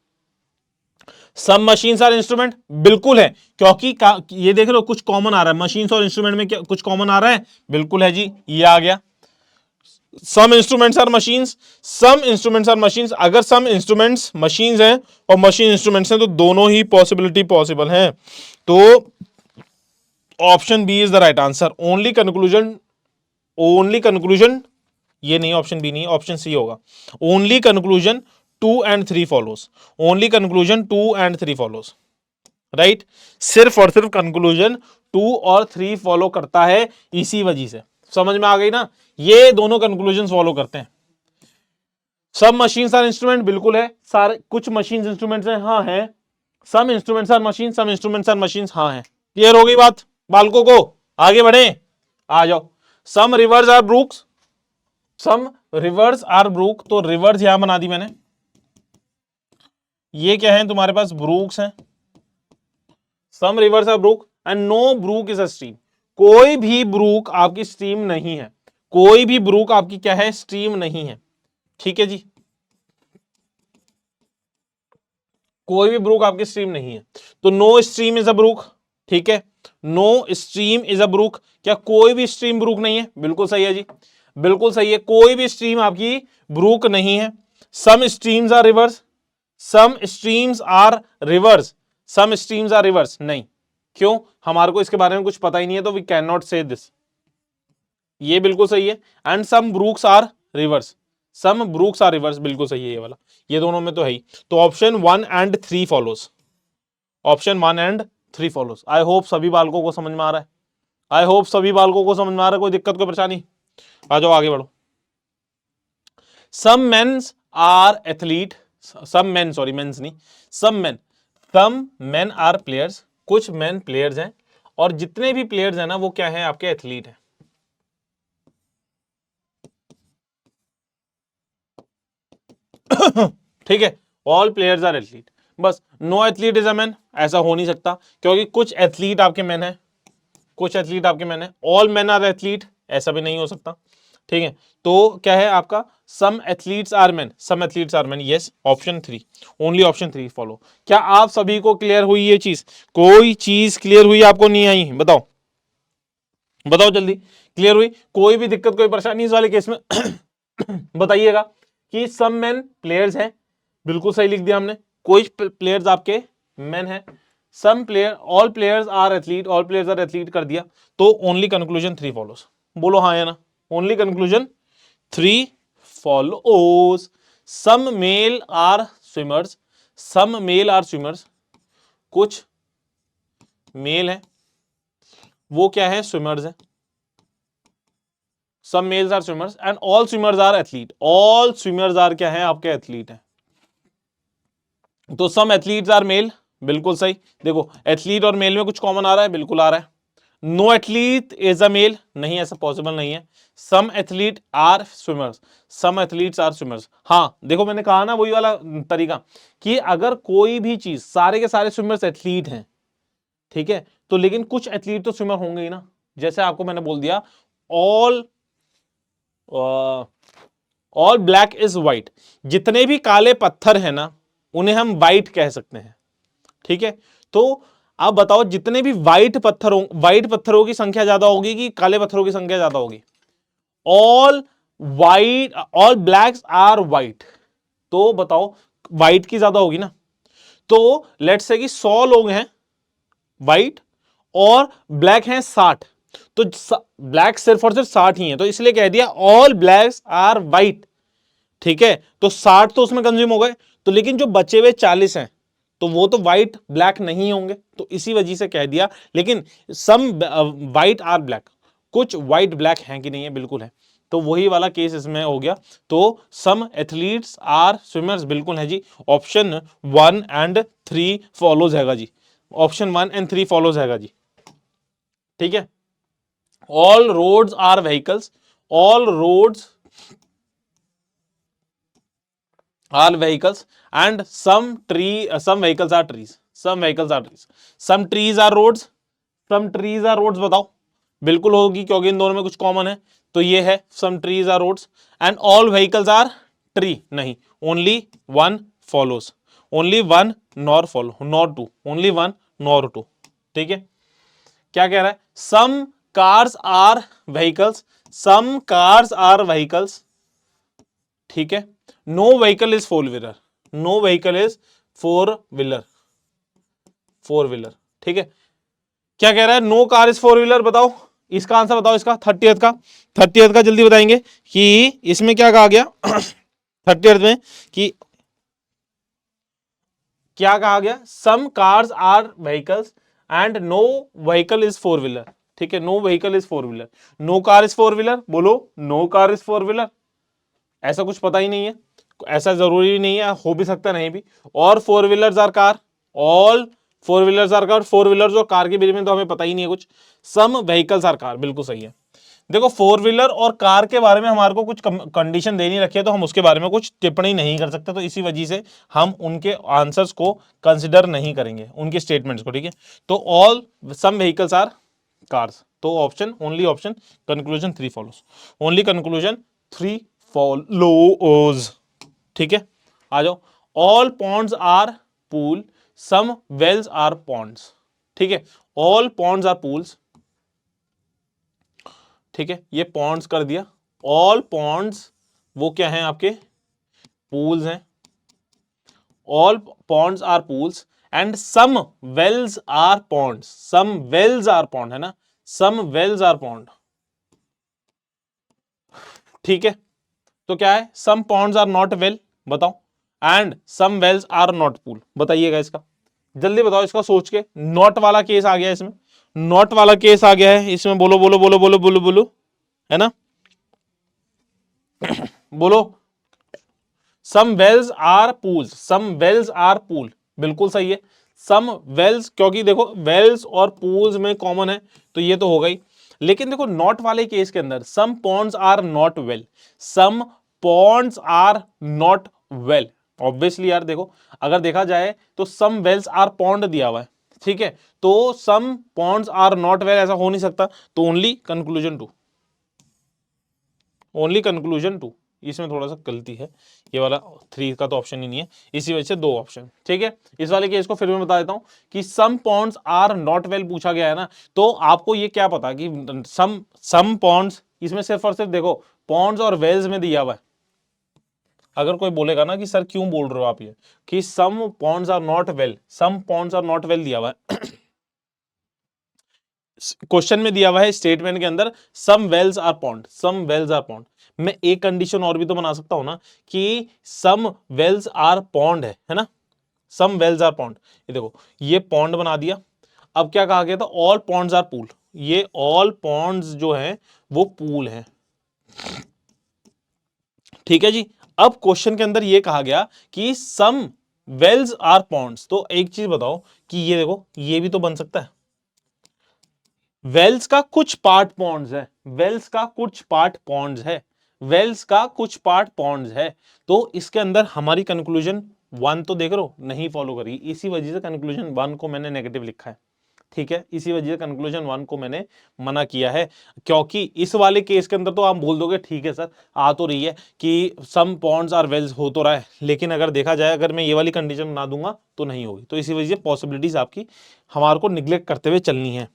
सम मशीन्स आर इंस्ट्रूमेंट, बिल्कुल है, क्योंकि ये देख लो कुछ कॉमन आ रहा है, मशीन्स और इंस्ट्रूमेंट में क्या कुछ कॉमन आ रहा है? बिल्कुल है जी, ये आ गया। Some instruments are machines, some instruments are machines. अगर सम इंस्ट्रूमेंट्स मशीन्स हैं और मशीन इंस्ट्रूमेंट्स हैं तो दोनों ही पॉसिबिलिटी पॉसिबल हैं। तो option B is the right answer. Only conclusion, only conclusion, ये नहीं, ऑप्शन बी नहीं, ऑप्शन सी होगा। Only conclusion 2 and 3 follows, only conclusion 2 and 3 follows, right. सिर्फ और सिर्फ कंक्लूजन 2 और 3 फॉलो करता है, इसी वजह से। समझ में आ गई ना, ये दोनों कंक्लूजन फॉलो करते हैं। सब मशीन्स आर इंस्ट्रूमेंट, बिल्कुल है। सारे कुछ मशीन्स इंस्ट्रूमेंट्स हैं, हाँ है। Some instruments are machine, some instruments are machines, हाँ है। क्लियर हो गई बात बालकों को? आगे बढ़े, आ जाओ। Some rivers are brooks, some rivers are brook, तो रिवर्स यहां बना दी मैंने। ये क्या है तुम्हारे पास? ब्रूक्स हैं। Some rivers are brook and no brook is a stream. कोई भी ब्रूक आपकी स्ट्रीम नहीं है, कोई भी ब्रूक आपकी क्या है? स्ट्रीम नहीं है। ठीक है जी, कोई भी ब्रूक आपकी स्ट्रीम नहीं है, तो no stream is a brook. ठीक है, no stream is a brook. क्या कोई भी स्ट्रीम ब्रूक नहीं है? बिल्कुल सही है जी, बिल्कुल सही है, कोई भी स्ट्रीम आपकी ब्रूक नहीं है। Some streams are rivers, some streams are rivers, some streams are rivers नहीं। क्यों? हमारे को इसके बारे में कुछ पता ही नहीं है, तो we can not say this. ये बिल्कुल सही है। And some brooks are rivers, some brooks are rivers, बिल्कुल सही है ये वाला, ये दोनों में तो है ही। तो option 1 and 3 follows, option 1 and 3 follows. I hope सभी बालकों को समझ में आ रहा है, आई होप सभी बालकों को समझ में आ रहा है, कोई दिक्कत कोई परेशानी? आ जाओ आगे बढ़ो। Some mens are athlete, some men, sorry mens नहीं, सम मेन आर प्लेयर्स, कुछ मेन प्लेयर्स हैं, और जितने भी प्लेयर्स हैं ना वो क्या है? आपके एथलीट हैं। ठीक है, ऑल प्लेयर्स आर एथलीट, बस। No athlete is a man, ऐसा हो नहीं सकता, क्योंकि कुछ एथलीट आपके मैन है, कुछ एथलीट आपके मैन है। ऑल मैन आर एथलीट, ऐसा भी नहीं हो सकता। ठीक है, तो क्या है आपका? Some athletes are man, some athletes are man, yes, option 3, only option 3 follow. क्या आप सभी को क्लियर हुई ये चीज? कोई चीज क्लियर हुई आपको नहीं आई? बताओ, बताओ जल्दी, क्लियर हुई? कोई भी दिक्कत कोई परेशानी इस वाले केस में? बताइएगा कि सम मैन प्लेयर्स हैं, बिल्कुल सही लिख दिया हमने। कोई प्लेयर्स आपके मैन है। Some player, all players are athlete, all players are athlete कर दिया, तो ओनली कंक्लूजन 3 फॉलोज। बोलो हाँ या ना? Only conclusion 3 follows. Some male are swimmers, some male are swimmers, कुछ मेल है वो क्या है? स्विमर्स है। Some males are swimmers and all swimmers are athlete, all swimmers are क्या है? आपके एथलीट है। तो सम एथलीट्स आर मेल, बिल्कुल सही। देखो एथलीट और मेल में कुछ कॉमन आ रहा है, बिल्कुल आ रहा है। No athlete is a male, नहीं, ऐसा पॉसिबल नहीं है। Some athlete are swimmers, some athletes are swimmers. हाँ देखो, मैंने कहा ना वही वाला तरीका, कि अगर कोई भी चीज, सारे के सारे स्विमर्स एथलीट हैं, ठीक है, तो लेकिन कुछ एथलीट तो स्विमर होंगे ही ना। जैसे आपको मैंने बोल दिया, all all black is white, जितने भी काले पत्थर हैं ना उन्हें हम व्हाइट कह सकते हैं। ठीक है, तो आप बताओ, जितने भी व्हाइट पत्थरों की संख्या ज्यादा होगी कि काले पत्थरों की संख्या ज्यादा होगी? All white, all blacks are white, तो बताओ व्हाइट की ज्यादा होगी ना। तो लेट्स से कि 100 लोग हैं व्हाइट और ब्लैक हैं 60, तो ब्लैक सिर्फ और सिर्फ 60 ही है, तो इसलिए कह दिया ऑल ब्लैक्स आर व्हाइट। ठीक है, तो 60 तो उसमें कंज्यूम हो गए, तो लेकिन जो बचे हुए 40 हैं तो वो तो व्हाइट ब्लैक नहीं होंगे, तो इसी वजह से कह दिया। लेकिन सम व्हाइट आर ब्लैक, कुछ व्हाइट ब्लैक हैं कि नहीं है? बिल्कुल है, तो वही वाला केस इसमें हो गया। तो सम एथलीट्स आर स्विमर्स, बिल्कुल है जी। ऑप्शन 1 and 3 फॉलोज हैगा जी, ऑप्शन 1 and 3 फॉलोज हैगा जी। ठीक है, all roads are vehicles, all roads are vehicles and some vehicles are trees, some vehicles are trees, some trees are roads, some trees are roads. बताओ, बिल्कुल होगी, क्योंकि इन दोनों में कुछ कॉमन है, तो ये है some trees are roads. And all vehicles are tree, नहीं, only 1 follows, only 1 nor follow, nor 2, only 1 nor 2। ठीक है, क्या कह रहा है? Some cars are vehicles, some cars are vehicles, ठीक है। No vehicle is four wheeler, no vehicle is four wheeler, four wheeler, ठीक है। क्या कह रहा है, no car is four wheeler, बताओ इसका आंसर बताओ, इसका 30th का, 30th का जल्दी बताएंगे कि इसमें क्या कहा गया 30th में कि क्या कहा गया, some cars are vehicles and no vehicle is four wheeler, ठीक है। No vehicle is four wheeler, no car is four wheeler, बोलो no car is four wheeler, ऐसा कुछ पता ही नहीं है, ऐसा जरूरी नहीं है, हो भी सकता नहीं भी। और four wheelers are car, all four wheelers are car, four wheelers और कार के बीच में तो हमें पता ही नहीं है कुछ। सम व्हीकल्स आर कार, बिल्कुल सही है। देखो फोर व्हीलर और कार के बारे में हमारे को कुछ कंडीशन देनी रखी है, तो हम उसके बारे में कुछ टिप्पणी नहीं कर सकते, तो इसी वजह से हम उनके आंसर्स को कंसिडर नहीं करेंगे, उनके स्टेटमेंट्स को, ठीक है। तो all some vehicles are cars, तो option only option conclusion 3 follows, only conclusion 3 follows, ठीक है। आ जाओ, all ponds are pool, some wells are ponds, ठीक है। ऑल पॉन्ड्स आर पूल्स, ठीक है, ये पॉन्ड्स कर दिया। ऑल पॉन्ड्स वो क्या हैं आपके, पूल्स हैं। All ponds are pools and some wells are ponds, some wells are pond है ना, सम वेल्स आर पॉन्ड, ठीक है। तो क्या है, some ponds are not well, बताओ, and some wells are not pool, बताइएगा इसका, जल्दी बताओ इसका सोच के। नॉट वाला केस आ गया इसमें, नॉट वाला केस आ गया है इसमें, बोलो बोलो बोलो बोलो बोलो बोलो, है ना, बोलो। Some wells are pools, some wells are pool, बिल्कुल सही है। सम वेल्स, क्योंकि देखो वेल्स और पूल्स में कॉमन है, तो ये तो हो गई। लेकिन देखो नॉट वाले केस के अंदर some ponds are not well, some ponds are not well, obviously यार देखो, अगर देखा जाए तो सम वेल्स आर पॉन्ड दिया हुआ है, ठीक है, तो सम पॉन्ड्स आर नॉट वेल ऐसा हो नहीं सकता, तो ओनली कंक्लूजन 2, ओनली कंक्लूजन 2, इसमें थोड़ा सा गलती है, ये वाला 3 का तो ऑप्शन ही नहीं है, इसी वजह से 2 ऑप्शन, ठीक है। इस वाले केस को फिर मैं बता देता हूं कि some ponds are not well पूछा गया है ना, तो आपको ये क्या पता कि सम पॉन्ड्स, इसमें सिर्फ और सिर्फ देखो पॉन्ड्स और वेल्स में दिया हुआ है। अगर कोई बोलेगा ना कि सर क्यों बोल रहे हो आप ये कि some ponds are not well, some ponds are not well दिया हुआ है क्वेश्चन में दिया हुआ है स्टेटमेंट के अंदर some wells are pond, some wells are pond, मैं एक कंडीशन और भी तो बना सकता हूं ना कि सम वेल्स आर पॉन्ड है ना, सम वेल्स आर पॉन्ड, ये देखो ये पॉन्ड बना दिया। अब क्या कहा गया था, ऑल पॉन्ड्स आर पूल, ये ऑल पॉन्ड्स जो है वो पूल है, ठीक है जी। अब क्वेश्चन के अंदर ये कहा गया कि सम वेल्स आर पॉन्ड्स, तो एक चीज बताओ कि ये देखो ये भी तो बन सकता है, वेल्स का कुछ पार्ट पॉन्ड्स है, वेल्स का कुछ पार्ट पॉन्ड्स है, वेल्स का कुछ पार्ट पॉन्ड्स है, तो इसके अंदर हमारी कंक्लूजन 1 तो देख लो नहीं फॉलो करी, इसी वजह से कंक्लूजन 1 को मैंने नेगेटिव लिखा है, ठीक है, इसी वजह से कंक्लूजन 1 को मैंने मना किया है, क्योंकि इस वाले केस के अंदर तो आप बोल दोगे ठीक है सर आ तो रही है कि सम पॉन्ड्स आर वेल्स हो तो रहा है, लेकिन अगर देखा जाए अगर मैं ये वाली कंडीशन बना दूंगा तो नहीं होगी, तो इसी वजह से पॉसिबिलिटीज आपकी हमारे को निग्लेक्ट करते हुए चलनी है,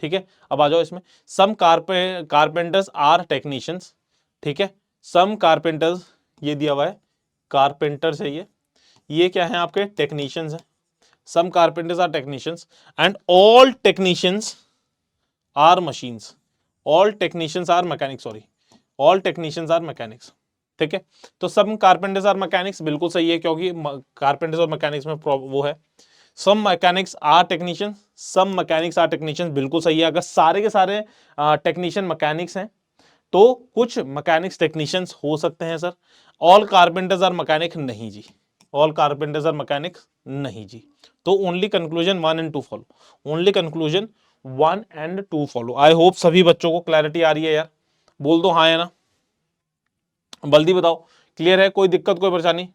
ठीक है। अब आ जाओ इसमें, सम कारपेंटर्स आर टेक्नीशियंस, ठीक है, सम कारपेंटर्स ये दिया हुआ है, कारपेंटर्स है ये क्या है आपके टेक्नीशियंस है, some carpenters are technicians and all technicians are machines, all technicians are mechanics, sorry all technicians are mechanics, ठीक है। तो सम कारपेंटर्स आर मैकेनिक्स बिल्कुल सही है, क्योंकि कारपेंटर्स और मैकेनिक्स में वो है। Some mechanics are technicians, some mechanics are technicians बिल्कुल सही है, अगर सारे के सारे टेक्नीशियन मैकेनिक्स हैं तो कुछ मैकेनिक्स टेक्नीशियंस हो सकते हैं sir. All carpenters are mechanic नहीं जी, ऑल कारपेंटर्स आर मैकेनिक्स नहीं जी, तो only conclusion 1 and 2 follow, only conclusion 1 and 2 follow. I hope सभी बच्चों को क्लैरिटी आ रही है यार, बोल दो हाँ है ना, जल्दी बताओ क्लियर है, कोई दिक्कत कोई परेशानी,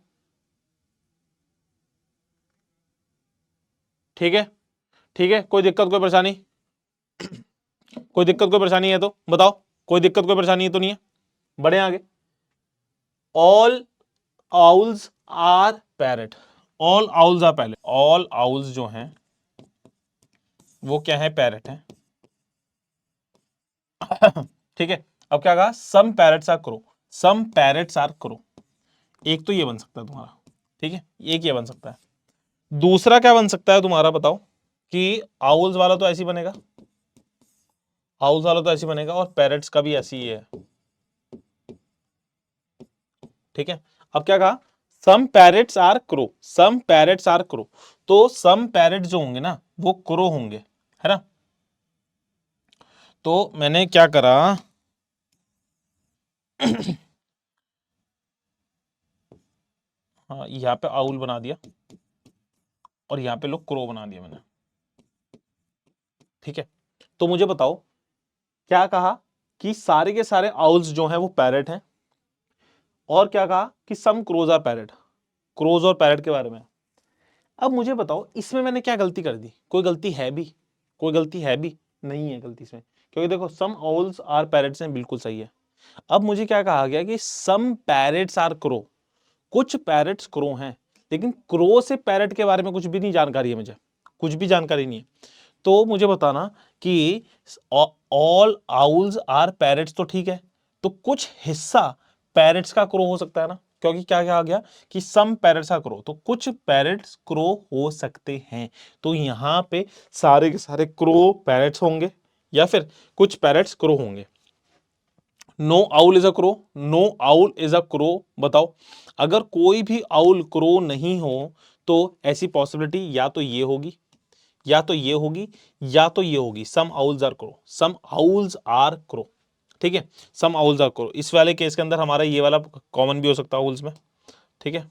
ठीक है, ठीक है, कोई दिक्कत कोई परेशानी, कोई दिक्कत कोई परेशानी है तो बताओ, कोई दिक्कत कोई परेशानी है तो नहीं है, बढ़े आगे। All owls are parrot, all owls are parrot, all owls जो हैं वो क्या है, पैरट है ठीक है। अब क्या कहा, some parrots are crow, some parrots are crow, एक तो ये बन सकता है तुम्हारा, ठीक है, एक ये बन सकता है। दूसरा क्या बन सकता है तुम्हारा, बताओ, कि आउल्स वाला तो ऐसे ही बनेगा, आउल्स वाला तो ऐसे ही बनेगा, और पैरेट्स का भी ऐसे ही है, ठीक है। अब क्या कहा, some parrots are crow, some parrots are crow, तो सम पैरेट्स जो होंगे ना वो क्रो होंगे, है ना। तो मैंने क्या करा, हाँ यहाँ पे आउल बना दिया और यहाँ पे लोग क्रो बना दिया मैंने, ठीक है। तो मुझे बताओ, क्या कहा कि सारे के सारे आउल्स जो हैं वो पैरेट हैं, और क्या कहा कि सम क्रोज आर पैरेट, क्रोज और पैरेट के बारे में। अब मुझे बताओ इसमें मैंने क्या गलती कर दी, कोई गलती है भी, कोई गलती है भी नहीं है गलती इसमें, क्योंकि देखो सम आउल्स आर पैरेट्स हैं, बिल्कुल सही है। अब मुझे क्या कहा गया कि सम पैरेट्स आर क्रो, कुछ पैरेट्स क्रो हैं, लेकिन क्रो से पैरेट के बारे में कुछ भी नहीं जानकारी है मुझे, कुछ भी जानकारी नहीं है। तो मुझे बताना कि ऑल आउल्स आर पैरेट्स तो ठीक है, तो कुछ हिस्सा पैरेट्स का क्रो हो सकता है ना, क्योंकि क्या क्या आ गया कि सम पैरेट्स का क्रो, तो कुछ पैरेट्स क्रो हो सकते हैं। तो यहां पे सारे के सारे क्रो पैरेट्स होंगे, या फिर कुछ पैरेट्स क्रो होंगे। No owl is a crow, no owl is a crow, बताओ अगर कोई भी आउल क्रो नहीं हो तो ऐसी पॉसिबिलिटी या तो ये होगी, या तो ये होगी, या तो ये होगी, some owls are crow, some owls are crow, ठीक है, सम आउल्स आर क्रो। इस वाले केस के अंदर हमारा ये वाला कॉमन भी हो सकता है आउल्स में, ठीक है,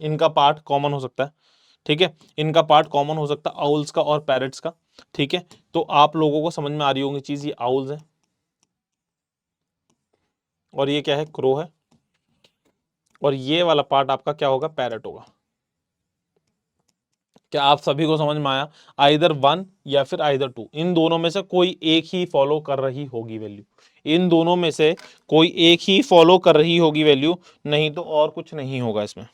इनका पार्ट कॉमन हो सकता है, ठीक है, इनका पार्ट कॉमन हो सकता है आउल्स का और पैरेट्स का, ठीक है। तो आप लोगों को समझ में आ रही होंगी चीज, ये आउल्स है और ये क्या है, क्रो है, और ये वाला पार्ट आपका क्या होगा, पैरेट होगा। क्या आप सभी को समझ में आया, आइदर वन या फिर आइदर टू, इन दोनों में से कोई एक ही फॉलो कर रही होगी वैल्यू, इन दोनों में से कोई एक ही फॉलो कर रही होगी वैल्यू, नहीं तो और कुछ नहीं होगा इसमें।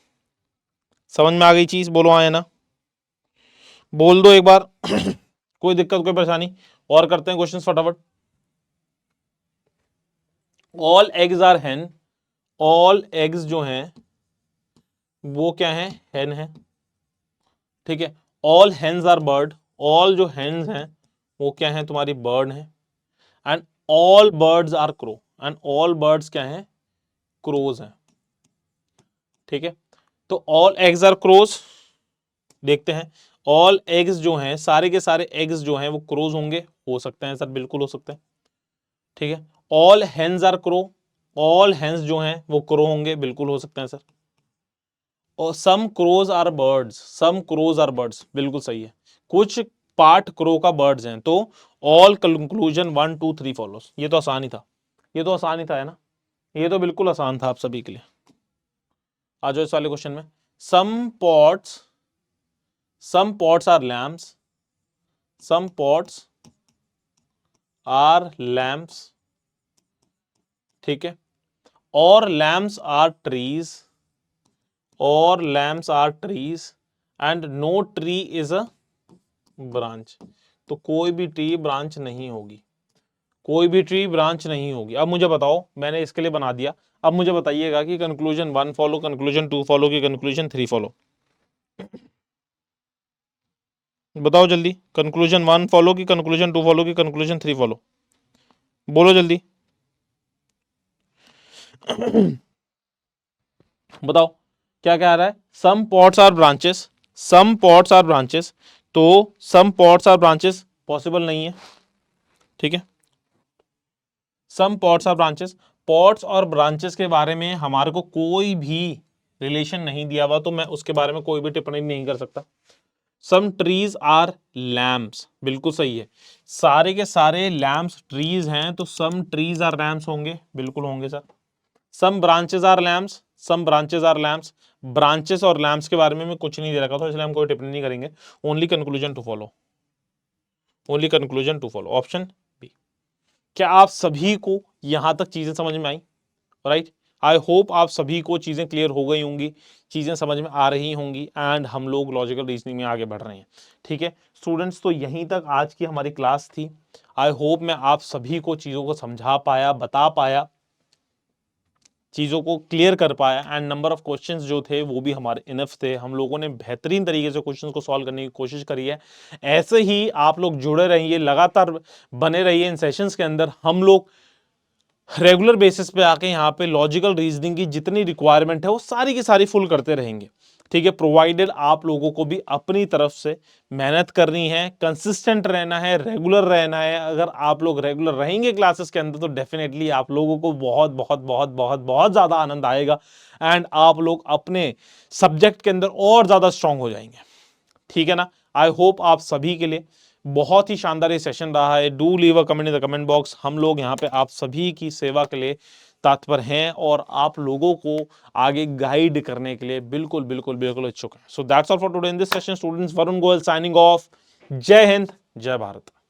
समझ में आ गई चीज, बोलो आए ना, बोल दो एक बार। कोई दिक्कत कोई परेशानी, और करते हैं क्वेश्चन फटाफट। All eggs are hen, all eggs जो हैं वो क्या है, हैन है, ठीक है। All hens are bird, all जो हेन्स हैं वो क्या है, तुम्हारी बर्ड है। And all birds are crow, and all birds क्या है, क्रोज हैं, ठीक है। तो ऑल एग्स आर क्रोज, देखते हैं, ऑल एग्स जो हैं, सारे के सारे एग्स जो हैं वो क्रोज होंगे, हो सकते हैं सर, बिल्कुल हो सकते हैं, ठीक है। All hens are crow, all hens जो हैं वो क्रो होंगे, बिल्कुल हो सकते हैं सर। और some crows are birds, some crows are birds, बिल्कुल सही है, कुछ पार्ट क्रो का बर्ड्स हैं। तो ऑल कंक्लूजन 1 2 3 फॉलोस, ये तो आसान ही था, ये तो आसान ही था, है ना, ये तो बिल्कुल आसान था आप सभी के लिए। आ जाओ इस वाले क्वेश्चन में, some pots, some pots are lamps, some pots are lamps, ठीक है, और लैम्प्स आर ट्रीज, और lamps are trees, and no tree is a branch, तो कोई भी ट्री ब्रांच नहीं होगी, कोई भी ट्री ब्रांच नहीं होगी। अब मुझे बताओ, मैंने इसके लिए बना दिया, अब मुझे बताइएगा कि कंक्लूजन 1 फॉलो, कंक्लूजन 2 फॉलो की कंक्लूजन 3 फॉलो, बताओ जल्दी, कंक्लूजन 1 फॉलो की कंक्लूजन 2 फॉलो की कंक्लूजन 3 फॉलो, बोलो जल्दी। बताओ क्या क्या आ रहा है, some pots are branches, some pots are branches, तो some pots are branches possible नहीं है, ठीक है, some pots are branches, pots और ब्रांचेस के बारे में हमारे को कोई भी रिलेशन नहीं दिया हुआ, तो मैं उसके बारे में कोई भी टिप्पणी नहीं कर सकता। सम ट्रीज आर लैम्प्स, बिल्कुल सही है, सारे के सारे लैम्प्स ट्रीज हैं, तो सम ट्रीज आर लैम्प्स होंगे, बिल्कुल होंगे sir. Some branches are lamps, some branches are lamps, branches और लैम्प्स के बारे में मैं कुछ नहीं दे रखा था, इसलिए हम कोई टिप्पणी नहीं करेंगे, only conclusion two follow, only conclusion two follow, option B. क्या आप सभी को यहां तक चीजें समझ में आई, राइट। आई होप आप सभी को चीजें क्लियर हो गई होंगी, चीजें समझ में आ रही होंगी, एंड हम लोग लॉजिकल रीजनिंग में आगे बढ़ रहे हैं, ठीक है स्टूडेंट्स। तो यहीं तक आज की हमारी क्लास थी। आई होप मैं आप सभी को चीजों को समझा पाया, बता पाया, चीज़ों को क्लियर कर पाया एंड नंबर ऑफ क्वेश्चंस जो थे वो भी हमारे इनफ थे। हम लोगों ने बेहतरीन तरीके से क्वेश्चंस को सॉल्व करने की कोशिश करी है। ऐसे ही आप लोग जुड़े रहिए, लगातार बने रहिए इन सेशंस के अंदर। हम लोग रेगुलर बेसिस पे आके यहाँ पे लॉजिकल रीजनिंग की जितनी रिक्वायरमेंट है वो सारी की सारी फुल करते रहेंगे, ठीक है। प्रोवाइडेड आप लोगों को भी अपनी तरफ से मेहनत करनी है, कंसिस्टेंट रहना है, रेगुलर रहना है। अगर आप लोग रेगुलर रहेंगे क्लासेस के अंदर तो डेफिनेटली आप लोगों को बहुत बहुत बहुत बहुत बहुत ज्यादा आनंद आएगा एंड आप लोग अपने सब्जेक्ट के अंदर और ज्यादा स्ट्रांग हो जाएंगे, ठीक है ना। आई होप आप सभी के लिए बहुत ही शानदार ये सेशन रहा है। Do leave a comment in the comment box. हम लोग यहाँ पे आप सभी की सेवा के लिए तत्पर हैं और आप लोगों को आगे गाइड करने के लिए बिल्कुल बिल्कुल बिल्कुल इच्छुक हैं। So that's all for today in this session students. Varun Goyal signing off. जय हिंद, जय भारत।